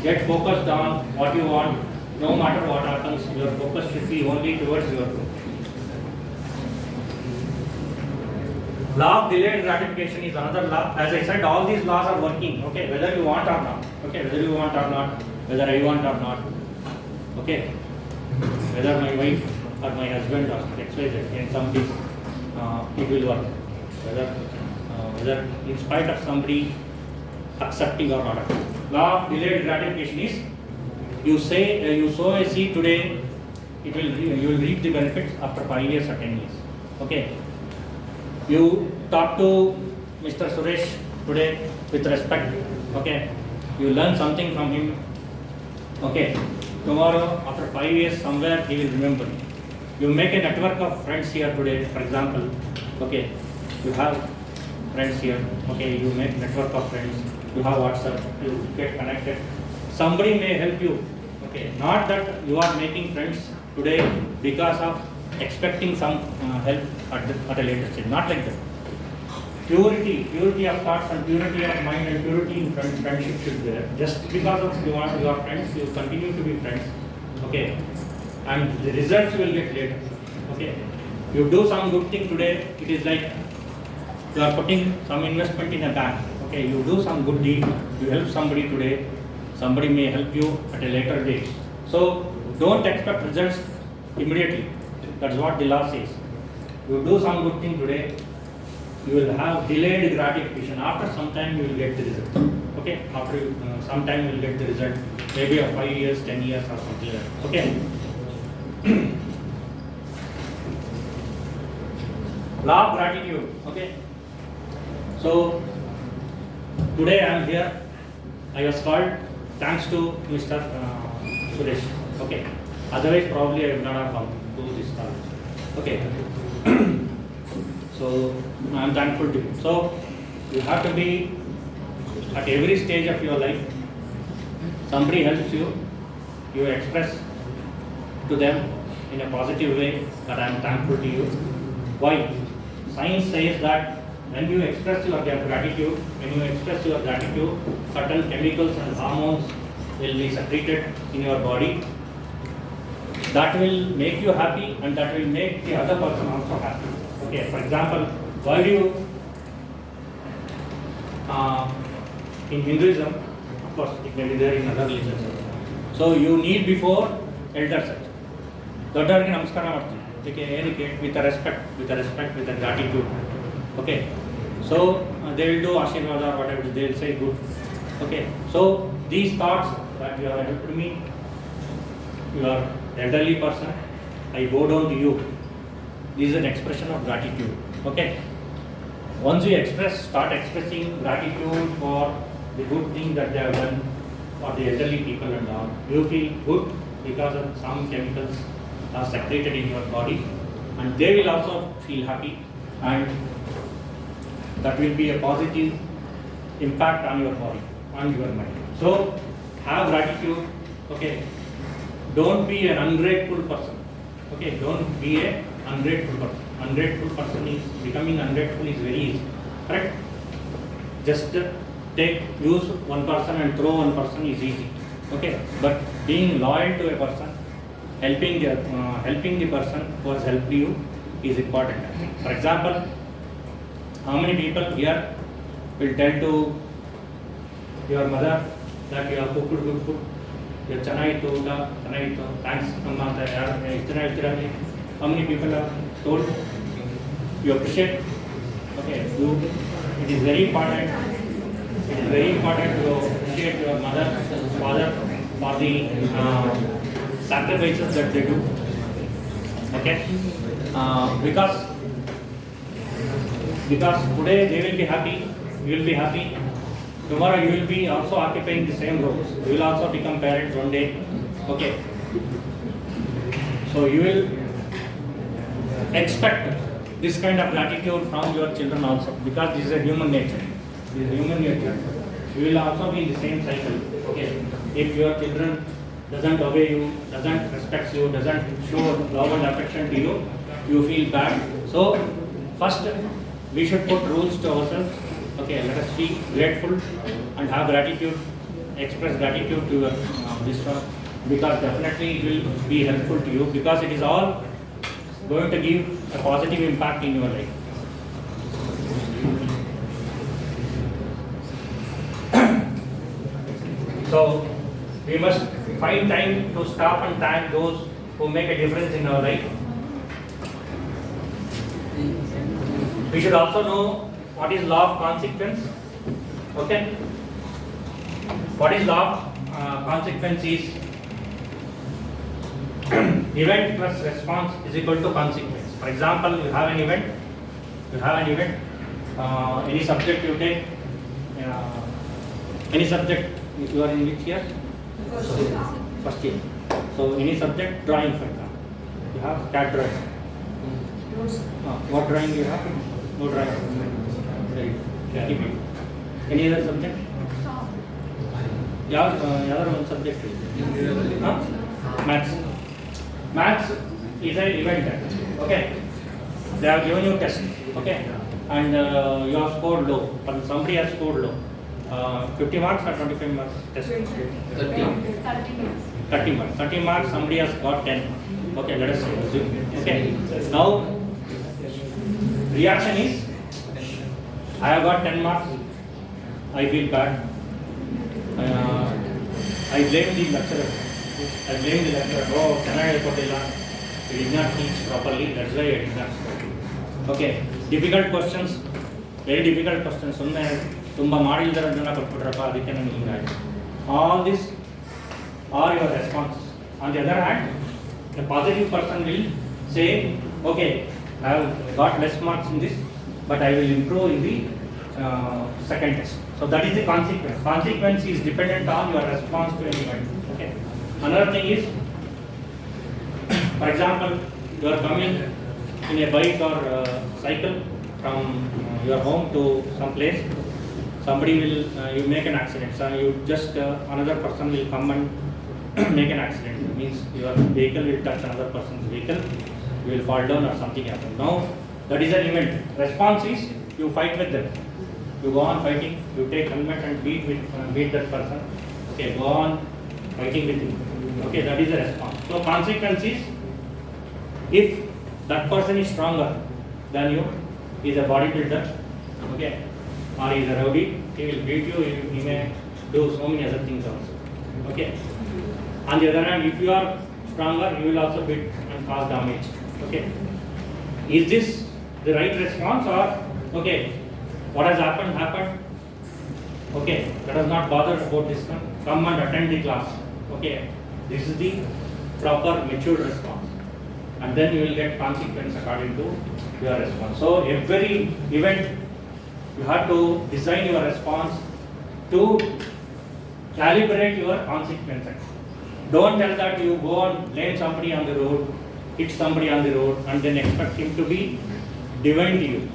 Get focused on what you want. No matter what happens, your focus should be only towards your goal. Law of delayed gratification is another law. As I said, all these laws are working. Okay, whether you want or not. Okay, whether you want or not, whether I want or not. Okay, whether my wife or my husband or XYZ, in some case, it will work. Whether in spite of somebody accepting or not accepting. Law of delayed gratification is you say you sow a seed today, you will reap the benefits after 5 years or 10 years. Okay, you talk to Mr. Suresh today with respect. Okay, you learn something from him. Okay, tomorrow after 5 years somewhere he will remember. You make a network of friends here today, for example. Okay, you have friends here. Okay, you make network of friends. You have WhatsApp, you get connected. Somebody may help you. Okay, not that you are making friends today because of expecting some help at a later stage. Not like that. Purity of thoughts and purity of mind and purity in friendship should be there. Just because of you are friends, you continue to be friends. Okay, and the results you will get later. Okay, you do some good thing today. It is like you are putting some investment in a bank. Okay, you do some good deed, you help somebody today, somebody may help you at a later date. So don't expect results immediately. That's what the law says. You do some good thing today, you will have delayed gratification. After some time you will get the result. Okay, after some time you will get the result, maybe of 5 years, 10 years or something like that. Okay. Law of gratitude. Okay, so today I am here. I was called thanks to Mr. Suresh. Okay. Otherwise, probably I would not have come to this college. Okay. So I am thankful to you. So you have to be at every stage of your life. Somebody helps you, you express to them in a positive way that I am thankful to you. Why? Science says that when you express your gratitude, certain chemicals and hormones will be secreted in your body. That will make you happy and that will make the other person also happy. Okay, for example, why do you, in Hinduism, of course it may be there in other religions. So you kneel before elders. ದೊಡ್ಡವರಿಗೆ ನಮಸ್ಕಾರ ಮಾಡ್ತೀವಿ. ಅದಕ್ಕೆ ಏನಕ್ಕೆ? with a respect, with a gratitude. Okay, so they will do Ashirvada or whatever, they will say good. Okay, so these thoughts that you have helped me, you are elderly person, I bow down to you. This is an expression of gratitude. Okay, once you start expressing gratitude for the good thing that they have done for the elderly people and all, you feel good because of some chemicals are secreted in your body and they will also feel happy and that will be a positive impact on your body, on your mind. So have gratitude. Okay, don't be an ungrateful person. Okay, don't be a ungrateful person. Ungrateful person is becoming ungrateful is very easy. Correct? Just use one person and throw one person is easy. Okay, but being loyal to a person, helping the person who has helped you is important. For example, how many people here will tell to your mother that you have cooked good food, you have ಚೆನ್ನಾಗಿತ್ತು, thanks amma ಅಂತ ಯಾರು ಎಷ್ಟು ಜನ ಹೇಳ್ತೀರಾಗಲಿ? How many people have told you appreciate? Okay, it is very important. It is very important to appreciate your mother, father for the sacrifices that they do. Okay, because today they will be happy, you will be happy. Tomorrow you will be also occupying the same roles. You will also become parents one day. Okay, so you will expect this kind of gratitude from your children also, because this is a human nature. This is human nature. You will also be in the same cycle. Okay, if your children doesn't obey you, doesn't respect you, doesn't show love and affection to you, you feel bad. So first we should put rules to ourselves. Okay, let us be grateful and have gratitude, express gratitude to your this one, because definitely it will be helpful to you, because it is all going to give a positive impact in your life. So we must find time to stop and thank those who make a difference in our life. We should also know what is law of consequence. Okay, what is law of consequence is event plus response is equal to consequence. For example, you have an event, any subject you take, any subject you are in which year? First year. So any subject, drawing for example, you have cat drawing. What drawing you have? No drawing. Right. Keep it. Any other subject? Other one subject? Maths. Maths is an event. Okay. They have given you test. Okay. And you have scored low. But somebody has scored low. 50 marks or 25 marks test? 30 marks. 30 marks, somebody has got 10. Okay, let us assume. Okay. Now, reaction is, I have got 10 marks. I feel bad. I blame the lecturer. Oh, Kannada helpotilla. He did not teach properly. That's why I did not score. Okay. Difficult questions. Very difficult questions. ತುಂಬ ಮಾಡಿಲ್ದರ ಜನ ಕೊಟ್ಬಿಟ್ರಪ್ಪ ಅದಕ್ಕೆ ನನಗೆ ಹಿಂಗಾಯ್ತು. All this are your responses. On the other hand, a positive person will say, okay, I have got less marks in this, but I will improve in the second test. So that is the consequence. Consequence is dependent on your response to an event. Okay. Another thing is, for example, you are coming in a bike or cycle from your home to some place. Somebody will, you make an accident. So you just, another person will come and make an accident. It means your vehicle will touch another person's vehicle. You will fall down or something happen. Now, that is an event. Response is, you fight with them. You go on fighting. You take helmet and beat that person. Okay, go on fighting with him. Okay, that is the response. So consequence is, if that person is stronger than you, is a bodybuilder, okay, or is a rowdy, he will beat you, he may do so many other things also. Okay. On the other hand, if you are stronger, you will also beat and cause damage. Okay. Is this the right response, or okay, what has happened? Okay, let us not bother about this one. Come and attend the class. Okay. This is the proper mature response. And then you will get consequence according to your response. So every event, you have to design your response to calibrate your consequences. Don't tell that you go and blame somebody on the road, hit somebody on the road, and then expect him to be divine to you.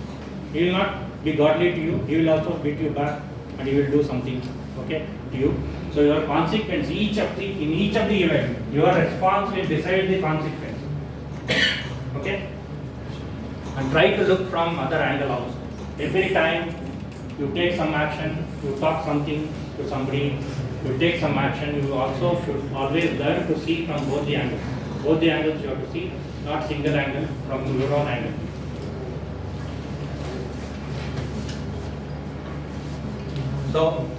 He will not be godly to you, he will also beat you back and he will do something, okay, to you. So your consequence, in each of the event, your response will decide the consequence. Okay? And try to look from other angle also. Every time you take some action, you talk something to somebody, you take some action, you also should always learn to see from both the angles. Both the angles you have to see, not single angle, from your own angle. So,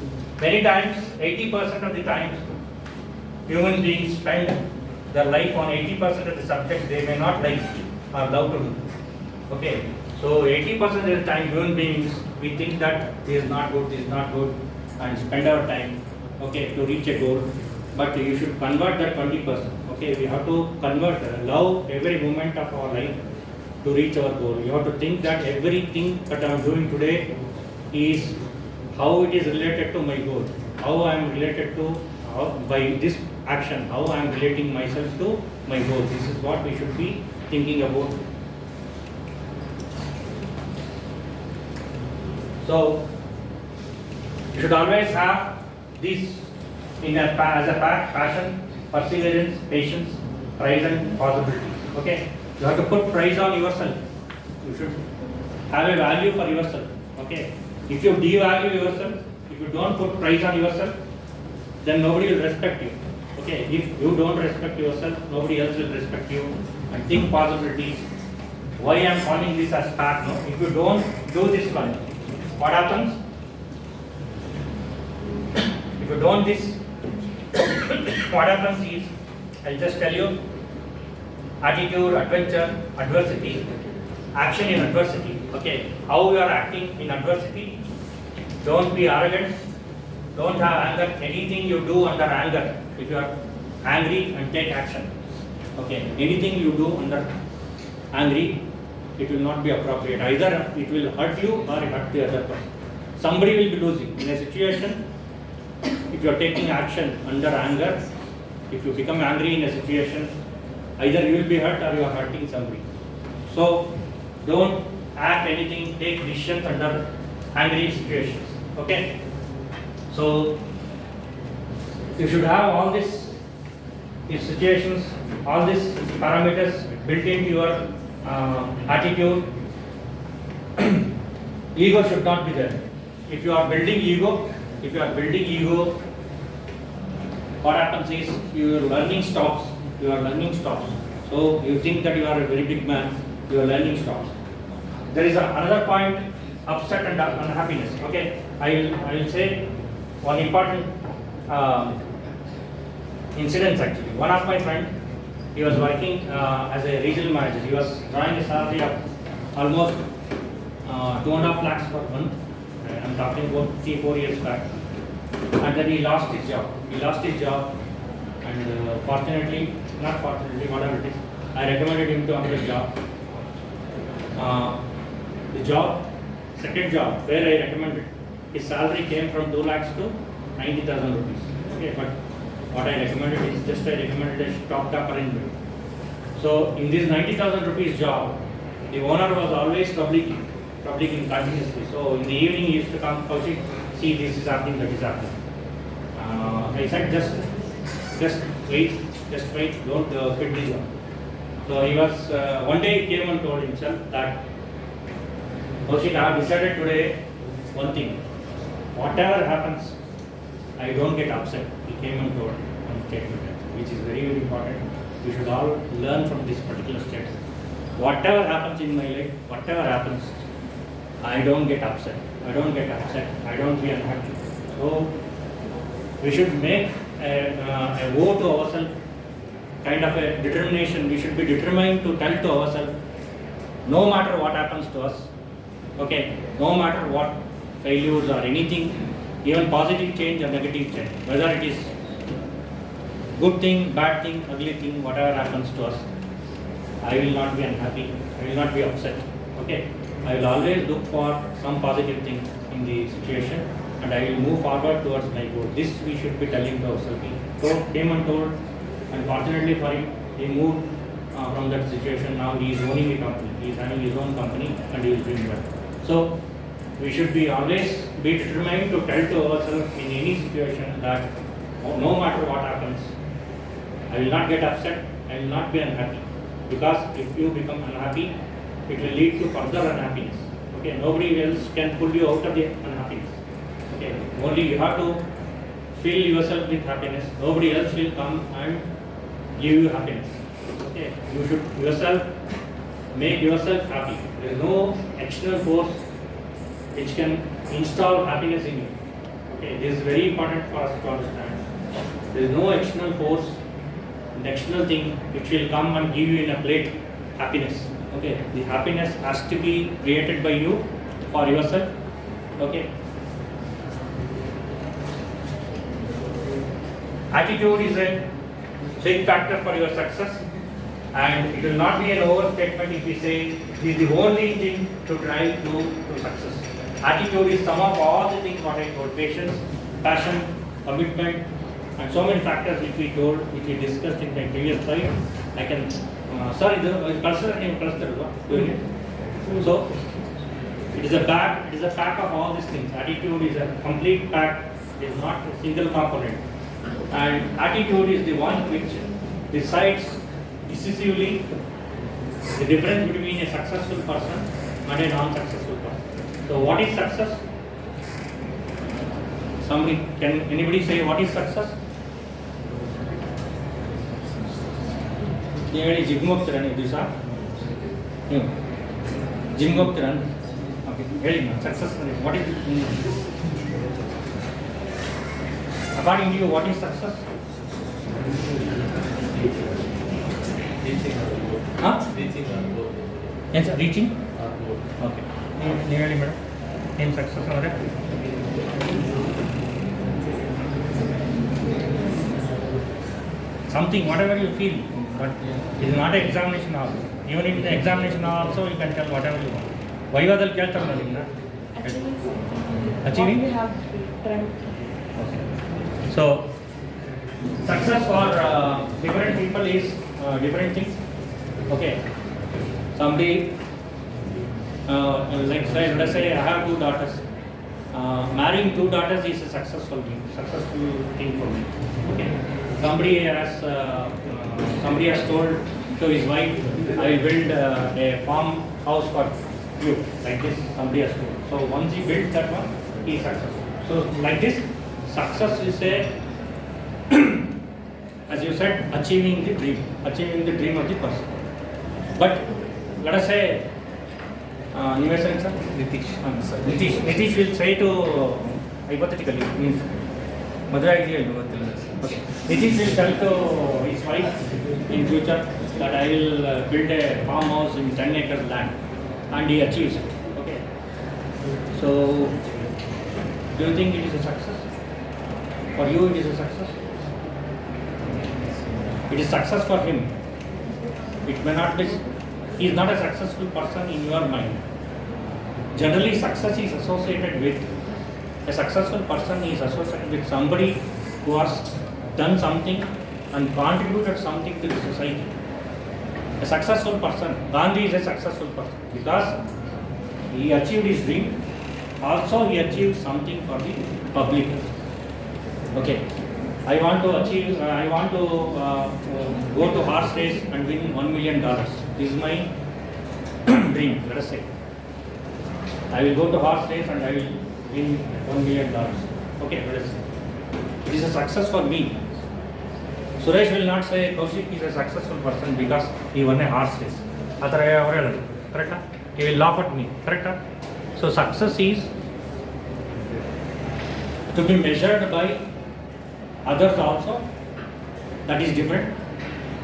many times, 80% of the times, human beings spend their life on 80% of the subjects they may not like or love to do. Okay, so 80% of the time, human beings, we think that this is not good, and spend our time, okay, to reach a goal. But you should convert that 20%. Okay, we have to convert, love every moment of our life to reach our goal. You have to think that everything that I am doing today is how it is related to my goal, how I am related to, by this action, how I am relating myself to my goal. This is what we should be thinking about. So, you should always have this as a passion, perseverance, patience, prize and possibilities. Okay, you have to put price on yourself. You should have a value for yourself. Okay, if you devalue yourself, if you don't put price on yourself, then nobody will respect you. Okay, if you don't respect yourself, nobody else will respect you. And think possibilities. Why I am calling this as path? No, if you don't do this one, what happens? If you don't this, what happens is, I'll just tell you, attitude, adventure, adversity, action in adversity. Okay, how you are acting in adversity. Don't be arrogant. Don't have anger. Anything you do under anger, if you are angry, and take action. Okay, anything you do under angry, it will not be appropriate. Either it will hurt you or it hurt the other person. Somebody will be losing. In a situation, if you are taking action under anger, if you become angry in a situation, either you will be hurt or you are hurting somebody. So, don't act anything, take decisions under angry situations. Okay? So, you should have all these situations, all these parameters built into your attitude. Ego should not be there. If you are building ego, what happens is your learning stops. So you think that you are a very big man, your learning stops. There is another point, upset and unhappiness. Okay, I will say one important incident actually. One of my friends, he was working as a regional manager. He was drawing a salary of almost 2.5 lakhs per month. I'm talking about 3-4 years back. And then he lost his job. And fortunately, not fortunately, whatever it is, I recommended him to another job. Second job, where I recommended, his salary came from 2 lakhs to 90,000 rupees. Okay, but what I recommended is just a stopgap arrangement. So in this 90,000 rupees job, the owner was always troubling continuously. So in the evening he used to come, Kowshik, see this is happening, that is happening. I said just wait, don't quit the job. So he was, one day he came and told himself that, Kowshik, I have decided today one thing, whatever happens, I don't get upset. He came and told one statement, which is very, very important. We should all learn from this particular statement. Whatever happens in my life, whatever happens, I don't get upset. I don't be unhappy. So we should make a vow to ourselves, kind of a determination. We should be determined to tell to ourselves, no matter what happens to us, okay, no matter what failures or anything, even positive change or negative change, whether it is good thing, bad thing, ugly thing, whatever happens to us, I will not be unhappy, I will not be upset. Okay, I will always look for some positive thing in the situation and I will move forward towards my goal. This we should be telling to ourselves. He came and told, and fortunately for him, he moved from that situation. Now he is owning a company, he is having his own company and he is doing well. So we should be always be determined to tell to ourselves in any situation that no matter what happens, I will not get upset, I will not be unhappy. Because if you become unhappy, it will lead to further unhappiness. Okay, nobody else can pull you out of the unhappiness. Okay, only you have to fill yourself with happiness. Nobody else will come and give you happiness. Okay, you should yourself make yourself happy. There is no external force which can install happiness in you. Okay, this is very important for us to understand. There is no external force, an external thing which will come and give you in a plate happiness. Okay, the happiness has to be created by you for yourself. Okay. Attitude is a big factor for your success, and it will not be an overstatement if we say it is the only thing to drive to success. Attitude is sum of all the things what I told: patience, passion, commitment, and so many factors which we told, which we discussed in the previous slide. I can, sorry, so it is a pack of all these things. Attitude is a complete pack, it is not a single component. And attitude is the one which decides decisively the difference between a successful person and a non-successful person. So what is success? Can anybody say what is success? ಜಿಮ್ಗೆ ಹೋಗ್ತೀರಾ ನೀವು ದಿವಸ? ನೀವು ಜಿಮ್ಗೆ ಹೋಗ್ತೀರಾ? Okay, ಹೇಳಿ ನಾನು success what is according to you what is success? ಏನು sir reaching? Okay, ನೀವು ಹೇಳಿ ಮೇಡಮ್ ಏನು ಸಕ್ಸಸ್ ಅಂದರೆ? Something, whatever you feel, but it is not an examination hall. Even in the examination hall also you can tell whatever you want. Vaivadal keltarna nimna? Achieving something. Achieving? What we have dreamt. Okay. So, success for different people is different things. Okay. Somebody, like let us say I have 2 daughters. Marrying 2 daughters is a successful thing for me. Okay. Somebody has told to his wife, I will build a farm house for you, like this. Somebody has told. So once he builds that one, he is successful. So like this, success is a as you said, achieving the dream of the person. But let us say, Nitish will say to, hypothetically, means Madhura idea. Okay. Nitish will tell to his wife in future that I will build a farmhouse in 10 acres land, and he achieves it. Okay. So, do you think it is a success? For you, it is a success? It is success for him. It may not be. He is not a successful person in your mind. Generally, success is associated with a successful person is associated with somebody who has done something and contributed something to the society. A successful person, Gandhi is a successful person because he achieved his dream. Also, he achieved something for the public. Okay, I want to go to horse race and win $1 million. This is my dream. Let us say I will go to horse race and I will win $1 million. Okay, let us say it is a success for me. Suresh will not say Kowshika is a successful person because he won a horse race. Correct? He will laugh at me. Correct? So success is to be measured by others also. That is different.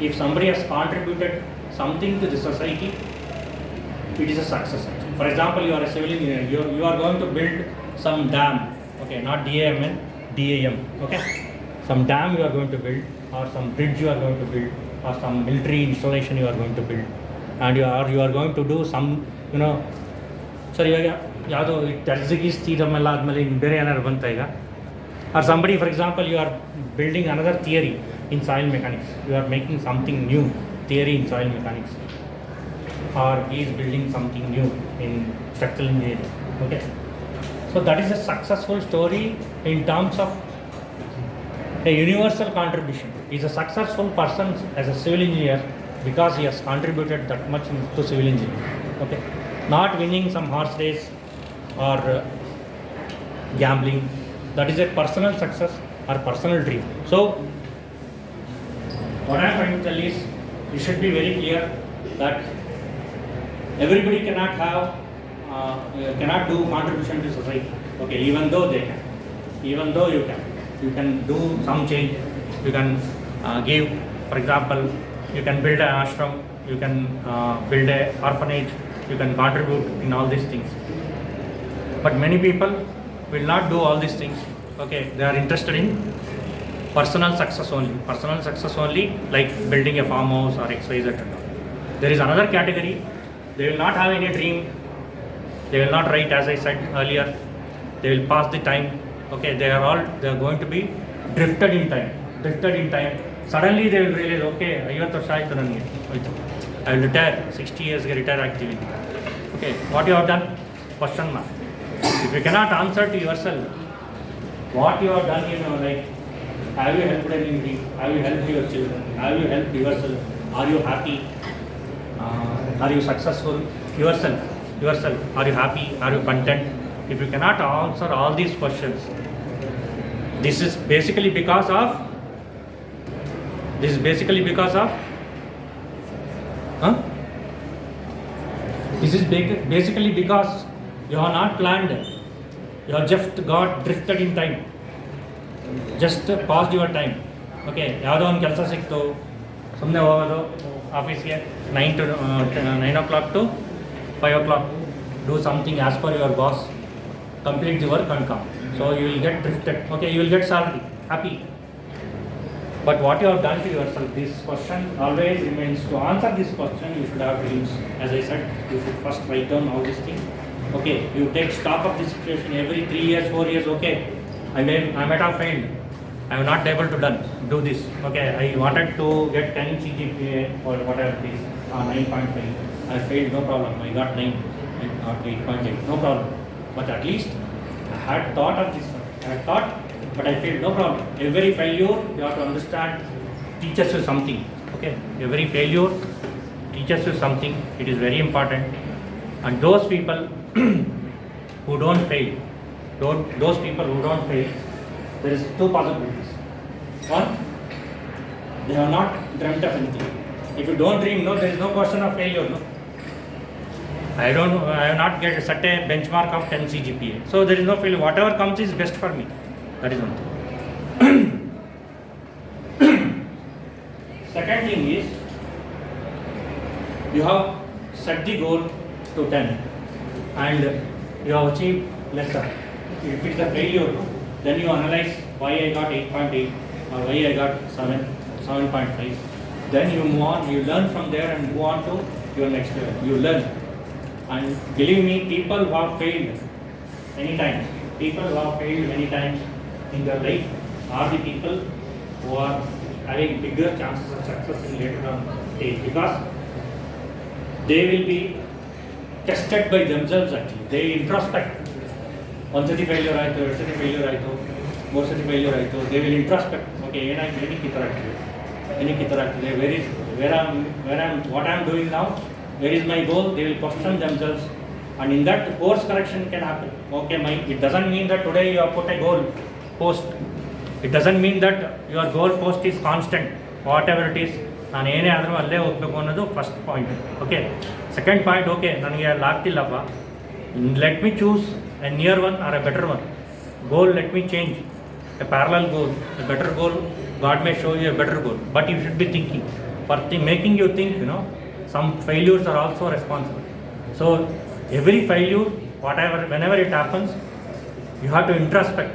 If somebody has contributed something to the society, it is a success. For example, you are a civil engineer. You are going to build some dam. Okay, not DAM, DAM. Okay, some dam you are going to build, or some bridge you are going to build, or some military installation you are going to build, and you are going to do some, sir ಇವಾಗ ಯಾವುದೋ ಟರ್ಜಿಗೀಸ್ ತೀರಮ್ಮೆಲ್ಲ ಆದಮೇಲೆ ಇನ್ನು ಬೇರೆ ಏನಾದ್ರು ಬಂತ ಈಗ or somebody for example you are building another theory in soil mechanics you are making something new theory in soil mechanics or he is building something new in structural engineering. Okay, So that is a successful story in terms of a universal contribution. He is a successful person as a civil engineer because he has contributed that much to civil engineering. Okay, not winning some horse race or gambling. That is a personal success or personal dream. So what I am trying to tell is, you should be very clear that everybody cannot have cannot do contribution to society. Okay, even though they can, even though you can do some change. You can give, for example, you can build an ashram, you can build a orphanage, you can contribute in all these things. But many people will not do all these things. Okay, they are interested in personal success only. Personal success only, like building a farmhouse or XYZ and all. There is another category. They will not have any dream. They will not write, as I said earlier. They will pass the time. Okay, they are going to be drifted in time. Drifted in time. Suddenly they will realize, okay, 50 ವರ್ಷ ಆಯಿತು ನನಗೆ, I will retire, 60 years retire ಆಗ್ತೀವಿ. Okay, what you have done? Question mark. If you cannot answer to yourself, what you have done in your life, have you helped anybody? Have you helped your children? Have you helped yourself? Are you happy? Are you successful? Yourself. Are you happy? Are you content? If you cannot answer all these questions, this is basically because of This is basically because you have not planned. You have just got drifted in time. Just passed your time. Okay, ಯಾವುದೋ ಒಂದು ಕೆಲಸ ಸಿಕ್ತು, ಸುಮ್ಮನೆ ಹೋಗೋದು ಆಫೀಸ್ಗೆ 9 o'clock to 5 o'clock. Do something as per your boss. Complete the work and come. So you will get drifted. Okay, you will get salary. Happy. But what you have done to yourself, this question always remains. To answer this question, you should have dreams. As I said, you should first write down all these things. Okay, you take stock of the situation every 3 years, 4 years. Okay, I might have failed. I am not able to do this. Okay, I wanted to get 10 CGPA or whatever it is, 9.5. I failed, no problem. I got 9 or 8.8, no problem. But at least I had thought of this. But I failed, no problem. Every failure, you have to understand, teaches you something. Okay, every failure teaches you something. It is very important. And those people who don't fail, there is two possibilities. One, they have not dreamt of anything. If you don't dream, no, there is no question of failure. No, I have not set a benchmark of 10 CGPA. So there is no failure. Whatever comes is best for me. That is one thing. Second thing is, you have set the goal to 10 and you have achieved lesser. If it is a failure, then you analyze why I got 8.8 or why I got 7.5. Then you move on, you learn from there and move on to your next level. You learn. And believe me, people who have failed many times in their life are the people who are having bigger chances of success in later on stage, because they will be tested by themselves actually. They introspect. One sati failure ಆಯಿತು, 2 sati failure ಆಯಿತು, 3 sati failure ಆಯಿತು. They will introspect. Okay, ಏನಕ್ಕೆ ಈ ಥರ ಆಗ್ತಿದೆ? What I am doing now? Where is my goal? They will question themselves. And in that, course correction can happen. Okay, it doesn't mean that today you have put a goal post. It doesn't mean that your goal post is constant. Whatever it is, ನಾನು ಏನೇ ಆದರೂ ಅಲ್ಲೇ ಹೋಗಬೇಕು ಅನ್ನೋದು first point. Okay, second point, okay ನನಗೆ ಅಲ್ಲಿ ಆಗ್ತಿಲ್ಲಪ್ಪ, let me choose a near one or a better one goal. Let me change a parallel goal, a better goal. God may show you a better goal, but you should be thinking. For making you think, some failures are also responsible. So every failure, whenever it happens, you have to introspect.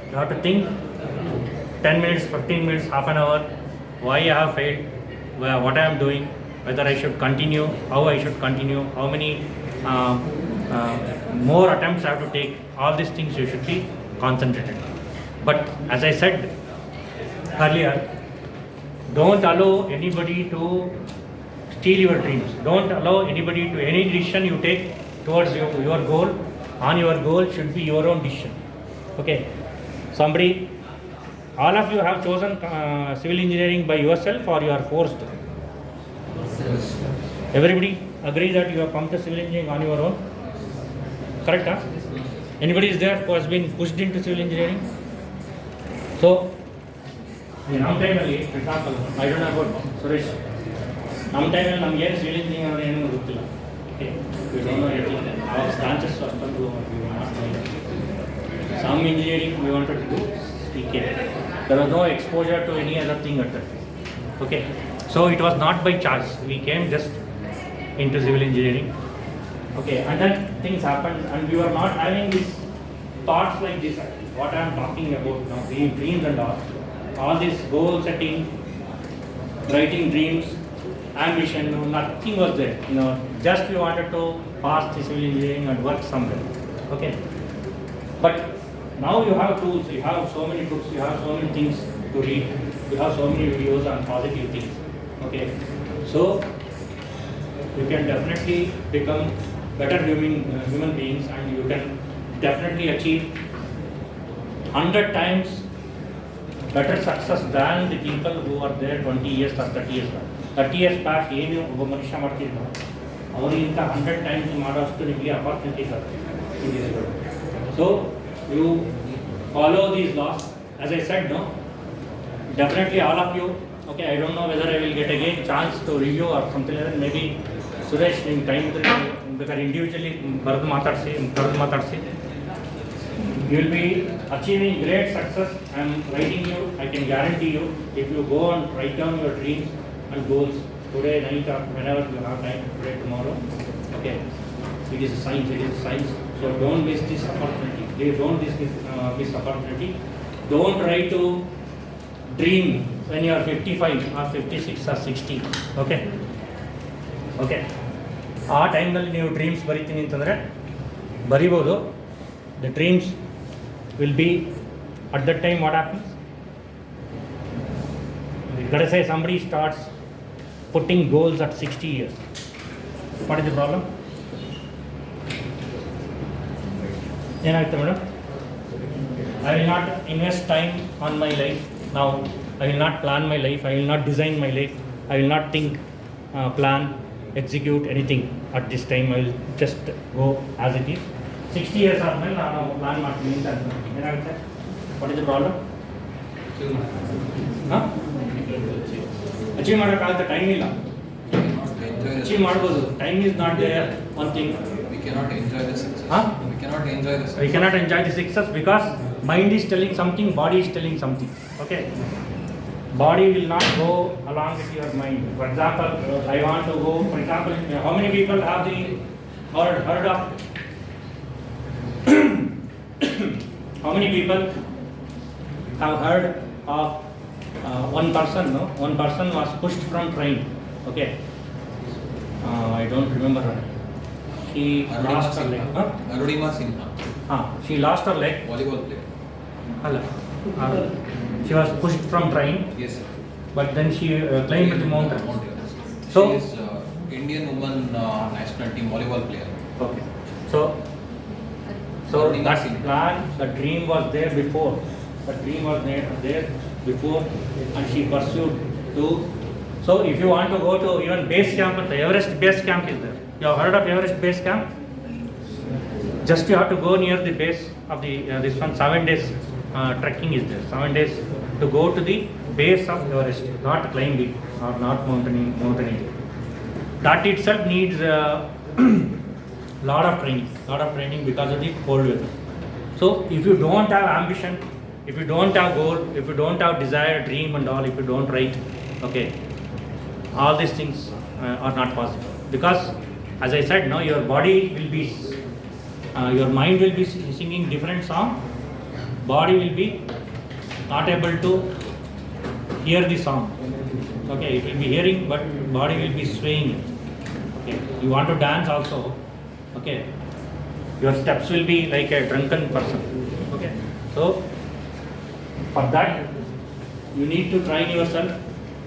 You have to think 10 minutes, 15 minutes, half an hour, why I have failed, what I am doing, whether I should continue, how I should continue, how many more attempts I have to take. All these things you should be concentrated. But as I said earlier, don't allow anybody to steal your dreams. Don't allow anybody to, any decision you take towards your goal, on your goal should be your own decision. Okay, somebody, all of you have chosen civil engineering by yourself or you are forced? Everybody agree that you have come to civil engineering on your own? Correct, huh? Anybody is there who has been pushed into civil engineering? So, in our time, for example, I don't know about Suresh. Our time, we have civil engineering. Okay, we don't know anything. Our branches are some engineering we wanted to do. There was no exposure to any other thing at that time. Okay, so it was not by choice. We came just into civil engineering. Okay, and then things happened, and we were not having these thoughts like this. Actually, what I am talking about now, dreams and all this goal setting, writing dreams, ambition, no, nothing was there. Just we wanted to pass the civil engineering and work somewhere. Okay, but now you have tools, you have so many books, you have so many things to read, you have so many videos on positive things. Okay, so you can definitely become better human beings, and you can definitely achieve 100 times better success than the people who are there 20 years or 30 years back. 30 years back, ಏನು ಒಬ್ಬ ಮನುಷ್ಯ ಮಾಡ್ತಿದ್ದ ಅವರಿಗಿಂತ 100 times ಮಾಡೋಷ್ಟು ನಿಮಗೆ opportunities ಇದೆ. So you follow these laws. As I said, no, definitely all of you. Okay, I don't know whether I will get again chance to review or something like that. Maybe Suresh, in time because individually ಬರೆದು ಮಾತಾಡಿಸಿ. You will be achieving great success. I am writing you. I can guarantee you. If you go and write down your dreams and goals today night or whenever you have time, today, tomorrow. Okay, it is a science. So don't miss this opportunity. Don't miss opportunity. Don't try to dream when you are 55 or 56 or 60. Okay. ಆ ಟೈಮ್ನಲ್ಲಿ ನೀವು dreams ಬರೀತೀನಿ ಅಂತಂದರೆ ಬರಿಬೋದು. The dreams will be at that time. What happens? Let us say somebody starts putting goals at 60 years. What is the problem? ಏನಾಗುತ್ತೆ madam? I will not invest time on my life now. I will not plan my life. I will not design my life. I will not think, plan, execute anything at this time. I will just go as it is. 60 years ಆದಮೇಲೆ ನಾನು plan ಮಾಡ್ತೀನಿ ಅಂತ ಏನಾಗುತ್ತೆ? What is the problem? Achieve ಮಾಡೋಕ್ಕಾಗುತ್ತೆ, time ಇಲ್ಲ. Achieve ಮಾಡ್ಬೋದು, time is not there. One thing, we cannot enjoy the success because mind is telling something, body is telling something. Okay, body will not go along with your mind. For example, I want to go, for example, how many people have heard of how many people have heard of one person? No, one person was pushed from train. Okay, I don't remember her. She lost her leg. Arudima Sinha. She lost her leg. Volleyball player. She was pushed from train. Yes, sir. But then she climbed the mountain. So she is Indian woman national team volleyball player. okay. So that plan, the dream was there before. The dream was there before, and she pursued to. So if you want to go to even base camp, the Everest base camp is there. You have heard of Everest base camp? Just you have to go near the base of the this one. 7 days trekking is there. 7 days to go to the base of Everest, not climbing or not mountaineering. That itself needs lot of training because of the cold weather. So if you don't have ambition, if you don't have goal, if you don't have desire, dream and all, if you don't write, okay, all these things are not possible. Because as I said, no, your body will be your mind will be singing different song, body will be not able to hear the song. Okay, it will be hearing but body will be swaying. Okay, you want to dance also. Okay, your steps will be like a drunken person. Okay, so for that you need to train yourself,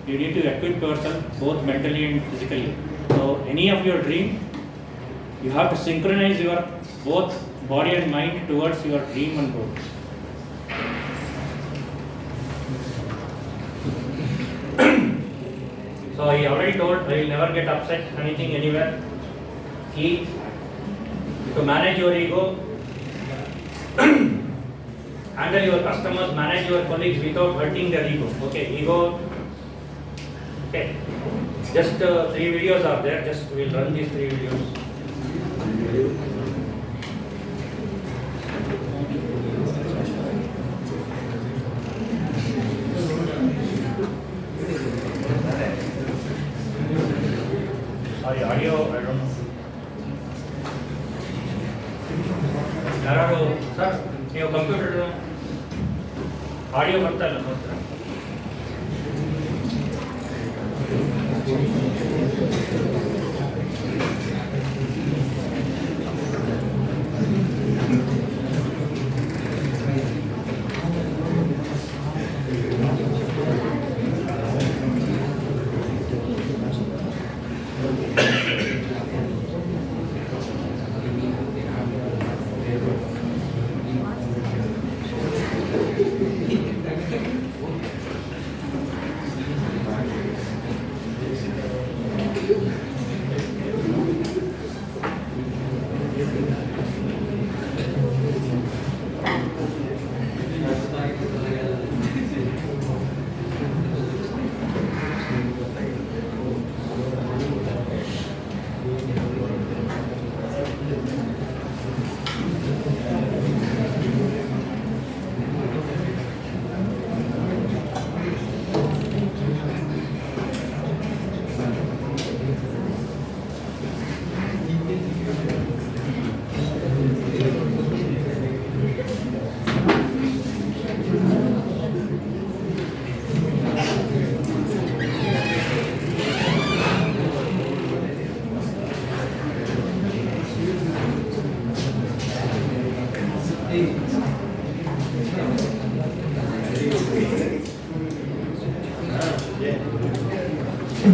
you need to equip yourself both mentally and physically. So any of your dream, you have to synchronize your both body and mind towards your dream and goal. So he already told I will never get upset anything anywhere. He to manage your ego, handle your customers, manage your colleagues without hurting their ego. Okay, ego. Okay, just 3 videos are there. Just we'll run these 3 videos. Sorry, audio, I don't know. ಯಾರು sir ನೀವು computer audio ಬರ್ತಾ ಇಲ್ಲ ನೋಡ್ತೀರಾ?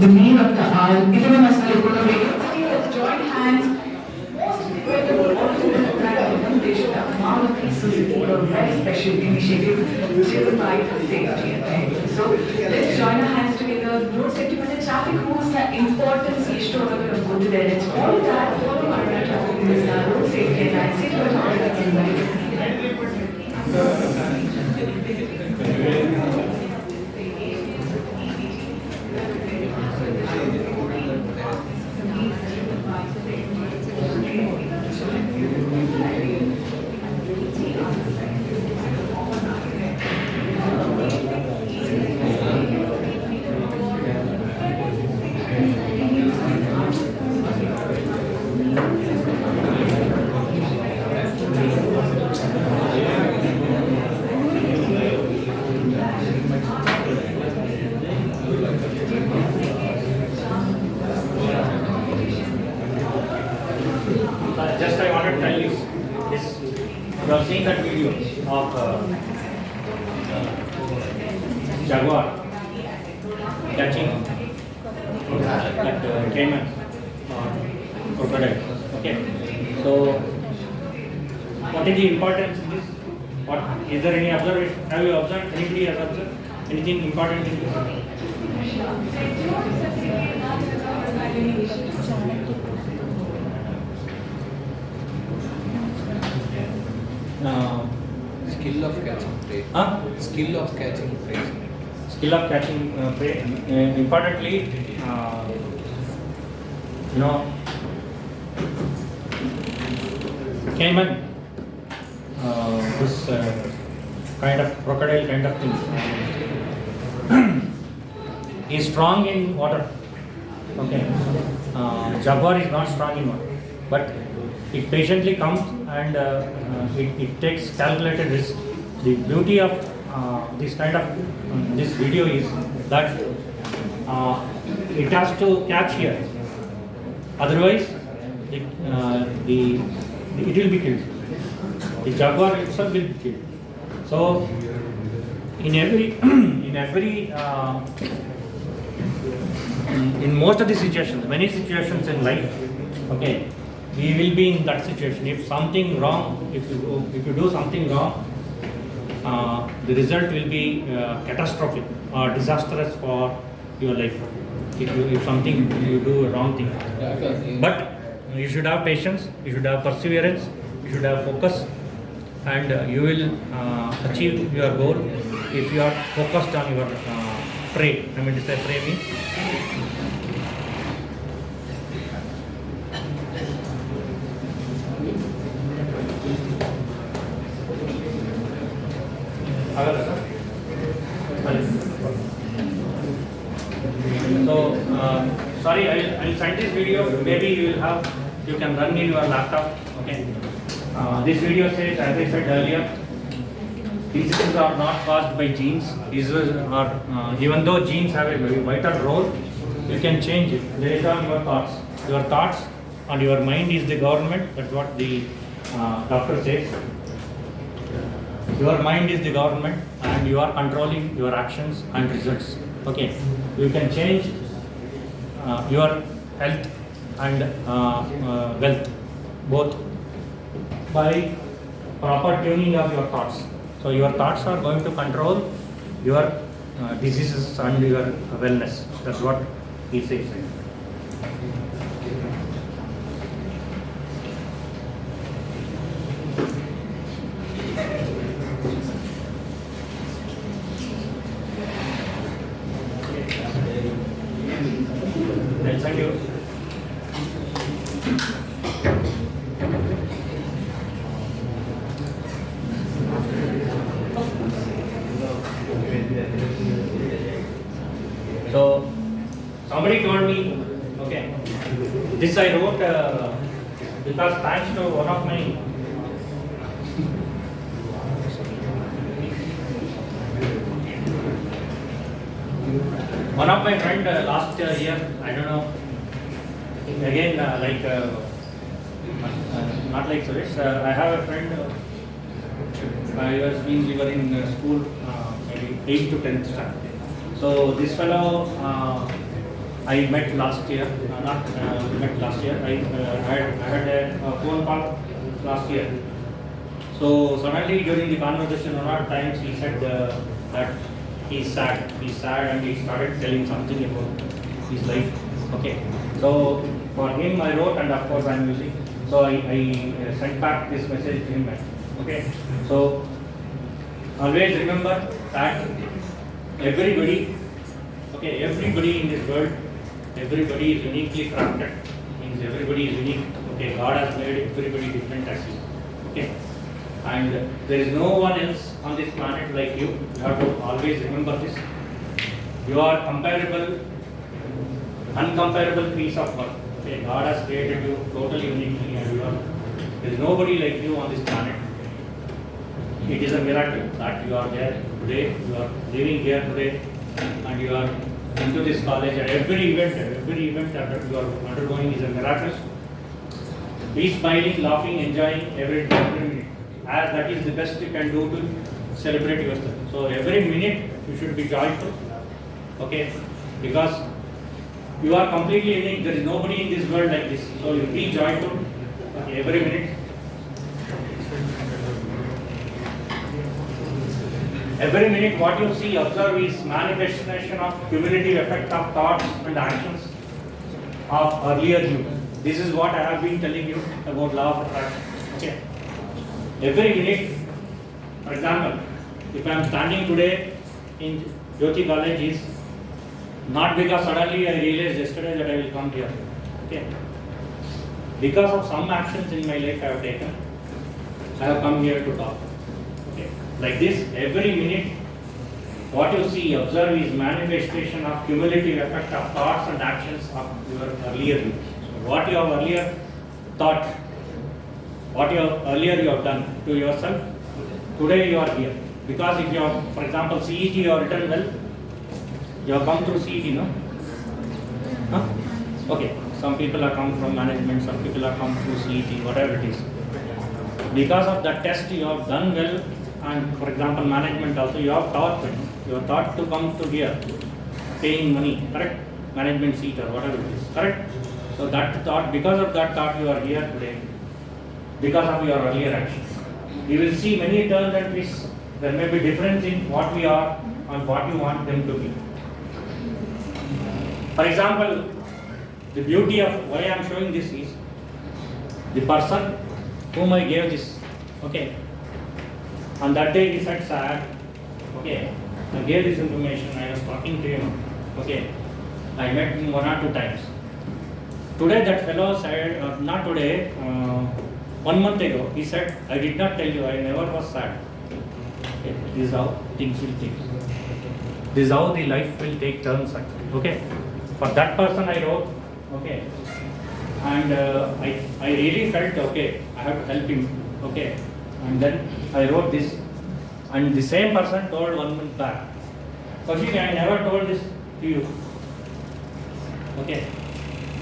The mean of the hour, given us the joint hands, most incredible implementation of Maruti Suzuki, a very special initiative driven by safety and health. So let's join our hands together. Road safety and traffic rules, the importance is to go to there. It's all that traffic rules, road safety and Just I wanted to tell you this. You have seen that video of jaguar catching that caiman crocodile. Okay. So, what is the importance in this? What is there any observation? Have you observed? Anybody has observed anything important in this? Skill of catching prey. Skill of catching prey. Skill of catching prey. Importantly, caiman, this kind of crocodile kind of thing, is strong in water. Okay, jaguar is not strong in water, but it patiently comes and it takes calculated risk. The beauty of this kind of this video is that it has to catch here, otherwise it will be killed. The jaguar itself will be killed. So in most of the situations, many situations in life, okay, we will be in that situation. If something wrong, if you do something wrong, the result will be catastrophic or disastrous for your life. If something you do a wrong thing, but you should have patience, you should have perseverance, you should have focus, and you will achieve your goal if you are focused on your pray. I mean to say pray means so sorry, I will send this video. Maybe you can run in your laptop. Okay. This video says, as I said earlier, diseases are not caused by genes. Diseases are, even though genes have a very vital role, you can change it based on your thoughts. Your thoughts and your mind is the government. That's what the doctor says. Your mind is the government, and you are controlling your actions and results. Okay, you can change your health and wealth both by proper tuning of your thoughts. So your thoughts are going to control your diseases and your wellness. That's what he says. Thank you. So somebody told me, okay, this I wrote because thanks to one of my friend last year, I don't know, again not like Suresh, I have a friend, we were in school maybe 8th to 10th standard. So this fellow I met last year, I had a phone call last year. So suddenly during the conversation one or times he said that he's sad and he started telling something about his life. Okay, so for him I wrote, and of course I am using, so I sent back this message to him. Okay, so always remember that everybody in this world, everybody is uniquely crafted, means everybody is unique. Okay, God has made everybody different as you. Okay, and there is no one else on this planet like you. You have to always remember this. You are uncomparable piece of work. Okay, God has created you totally uniquely, and there is nobody like you on this planet. It is a miracle that you are there today, you are living here today, and you are into this college, and every event that you are undergoing is a miracle. Be smiling, laughing, enjoying every minute, as that is the best you can do to celebrate yourself. So every minute you should be joyful, okay, because you are completely unique. There is nobody in this world like this. So you be joyful, okay, every minute. Every minute what you see, observe is manifestation of cumulative effect of thoughts and actions of earlier you. This is what I have been telling you about law of attraction. Okay. Every minute, for example, if I am standing today in Jyothy College, is not because suddenly I realized yesterday that I will come here. Okay. Because of some actions in my life I have taken, I have come here to talk. Okay. Like this, every minute, what you see, observe is manifestation of cumulative effect of thoughts and actions of your earlier you. So what you have earlier thought, what you have done to yourself, today you are here. Because if you have, for example, CET you have written well, you have come through CET, no? Huh? Okay, some people have come from management, some people have come through CET, whatever it is. Because of that test you have done well, and for example management also, you have thought to come to here, paying money, correct? Management seat or whatever it is, correct? So that thought, because of that thought, you are here today, because of your earlier actions. You will see many turns and twists. There may be difference in what we are and what you want them to be. For example, the beauty of why I am showing this is the person whom I gave this. Okay. On that day he said sad. Okay. I gave this information. I was talking to him. Okay. I met him 1 or 2 times. Today that fellow said, not today, 1 month ago, he said, I did not tell you, I never was sad. Okay. This is how things will take. This is how the life will take turns actually. Okay. For that person I wrote, okay. And I really felt, okay, I have to help him. Okay. And then I wrote this. And the same person told 1 month back, Kowshika, I never told this to you. Okay.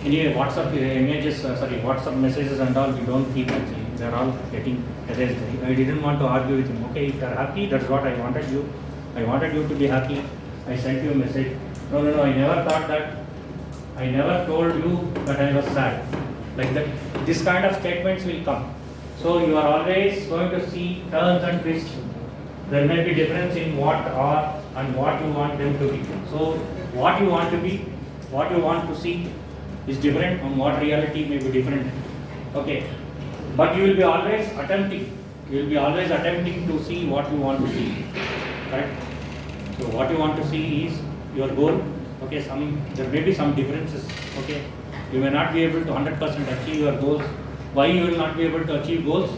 Anyway, WhatsApp images, WhatsApp messages and all, we don't keep actually. They are all getting erased. I didn't want to argue with him. Okay, if you are happy, that's what I wanted you. I wanted you to be happy. I sent you a message. No, I never thought that. I never told you that I was sad. Like that, this kind of statements will come. So you are always going to see turns and twists. There may be difference in what are and what you want them to be. So what you want to be, what you want to see is different and what reality may be different. Okay. But you will be always attempting. You will be always attempting to see what you want to see. Correct? So what you want to see is your goal. Okay, there may be some differences. Okay. You may not be able to 100% achieve your goals. Why you will not be able to achieve goals?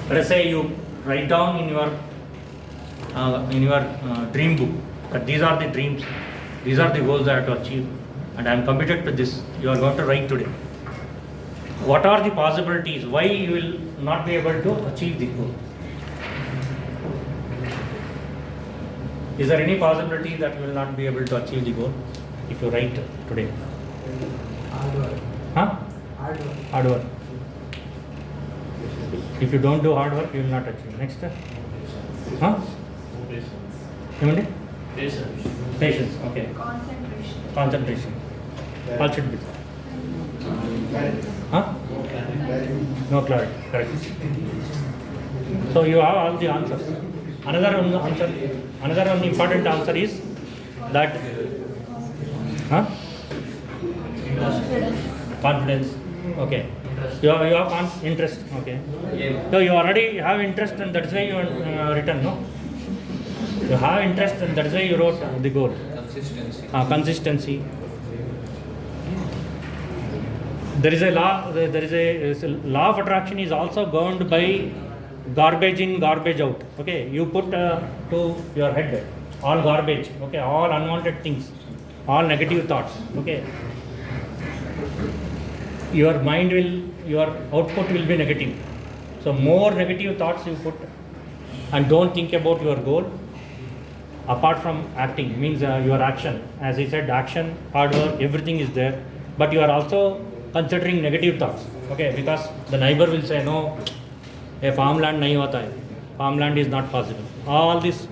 Let us say you write down in your dream book that these are the dreams, these are the goals I have to achieve, and I am committed to this. You are going to write today. What are the possibilities? Why you will not be able to achieve the goal? Is there any possibility that you will not be able to achieve the goal if you write today? Hard work. Huh? Hard work. Hard work. If you don't do hard work, you will not achieve. Next. Huh? Patience. Patience. Okay. Concentration. All should be. Huh? No clarity. Correct. So you have all the answers. Another one important answer is that confidence. Okay. You have interest. Okay. So you already have interest and that's why you written, no? You have interest and that's why you wrote the goal. Consistency. There is a law of attraction is also governed by garbage in, garbage out. Okay, you put to your head all garbage. Okay, all unwanted things, all negative thoughts. Okay, your output will be negative. So more negative thoughts you put, and don't think about your goal. Apart from acting, means your action. As I said, action, hard work, everything is there. But you are also considering negative thoughts. Okay, because the neighbor will say, no, a farmland nahi hota hai. Farmland is not possible. All these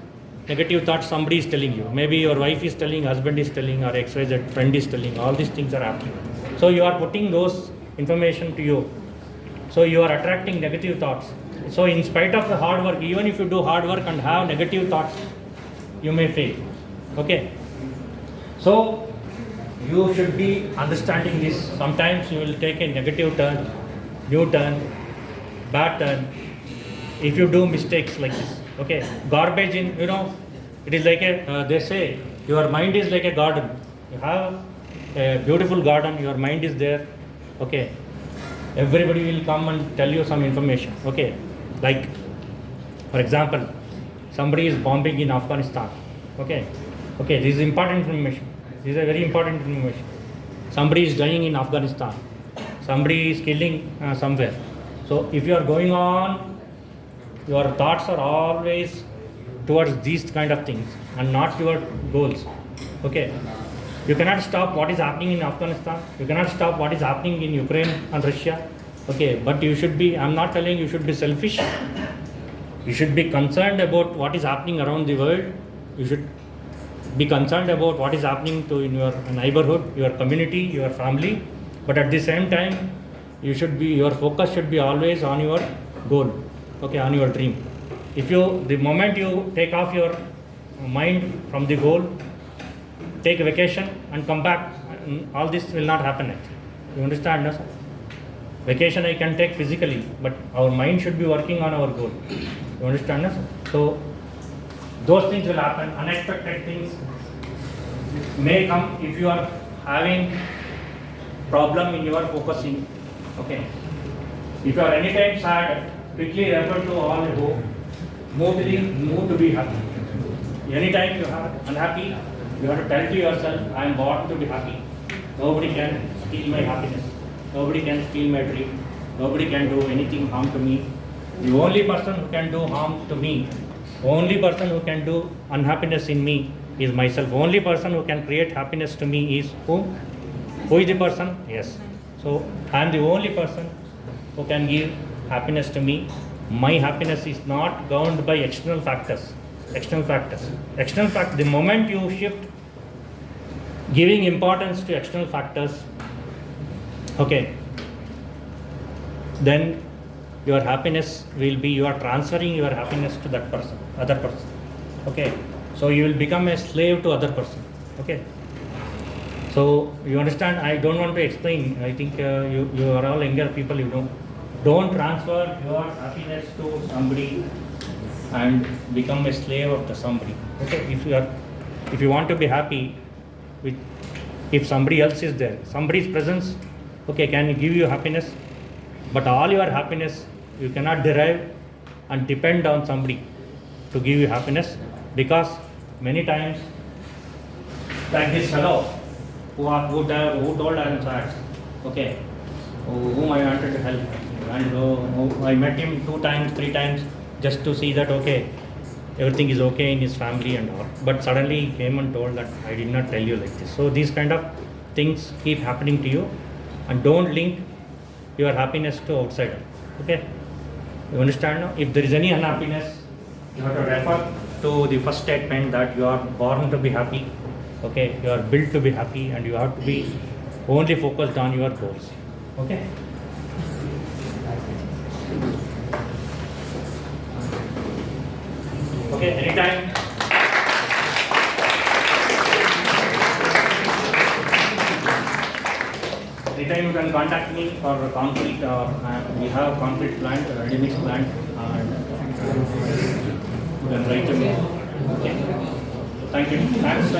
negative thoughts somebody is telling you. Maybe your wife is telling, husband is telling, or XYZ friend is telling. All these things are happening. So you are putting those information to you. So you are attracting negative thoughts. So in spite of the hard work, even if you do hard work and have negative thoughts, you may fail. Okay. So you should be understanding this. Sometimes you will take a negative turn, U-turn, bad turn, if you do mistakes like this. Okay. Garbage in, it is like they say, your mind is like a garden. You have a beautiful garden, your mind is there. Okay. Everybody will come and tell you some information. Okay. Like, for example, somebody is bombing in Afghanistan. Okay. This is important information. This is a very important information. Somebody is dying in Afghanistan. Somebody is killing somewhere. So if you are going on, your thoughts are always towards these kind of things and not your goals. Okay. You cannot stop what is happening in Afghanistan. You cannot stop what is happening in Ukraine and Russia. Okay. But you should be, I'm not telling you should be selfish. You should be concerned about what is happening around the world. You should be concerned about what is happening to in your neighborhood, your community, your family, but at the same time, your focus should be always on your goal, okay, on your dream. The moment you take off your mind from the goal, take a vacation and come back, all this will not happen actually. You understand, no, sir? Vacation I can take physically, but our mind should be working on our goal. You understand, no, sir? So those things will happen. Unexpected things may come if you are having problem in your focusing. Okay. If you are anytime sad, quickly refer to all who move to be happy. Anytime you are unhappy, you have to tell to yourself, I am born to be happy. Nobody can steal my happiness. Nobody can steal my dream. Nobody can do anything harm to me. The only person who can do harm to me, only person who can do unhappiness in me is myself. Only person who can create happiness to me is who? Who is the person? Yes. So I am the only person who can give happiness to me. My happiness is not governed by external factors. The moment you shift giving importance to external factors, okay, then your happiness will be, you are transferring your happiness to that person, other person. Okay. So you will become a slave to other person. Okay. So you understand, I don't want to explain. I think you are all younger people, you know. Don't transfer your happiness to somebody and become a slave of the somebody. Okay. If you want to be happy if somebody else is there, somebody's presence, okay, can give you happiness, but all your happiness you cannot derive and depend on somebody to give you happiness, because many times, like this fellow who told I am sad, okay, whom I wanted to help, and I met him 2 times, 3 times just to see that okay, everything is okay in his family and all, but suddenly he came and told that I did not tell you like this. So these kind of things keep happening to you, and don't link your happiness to outside. Okay, you understand now? If there is any unhappiness, you have to refer to the first statement that you are born to be happy. Okay, you are built to be happy, and you have to be only focused on your goals. Okay. Okay, anytime. Anytime you can contact me for concrete, we have concrete plant, ready-mix plant, and you can write to me. Okay. Thank you. Thanks.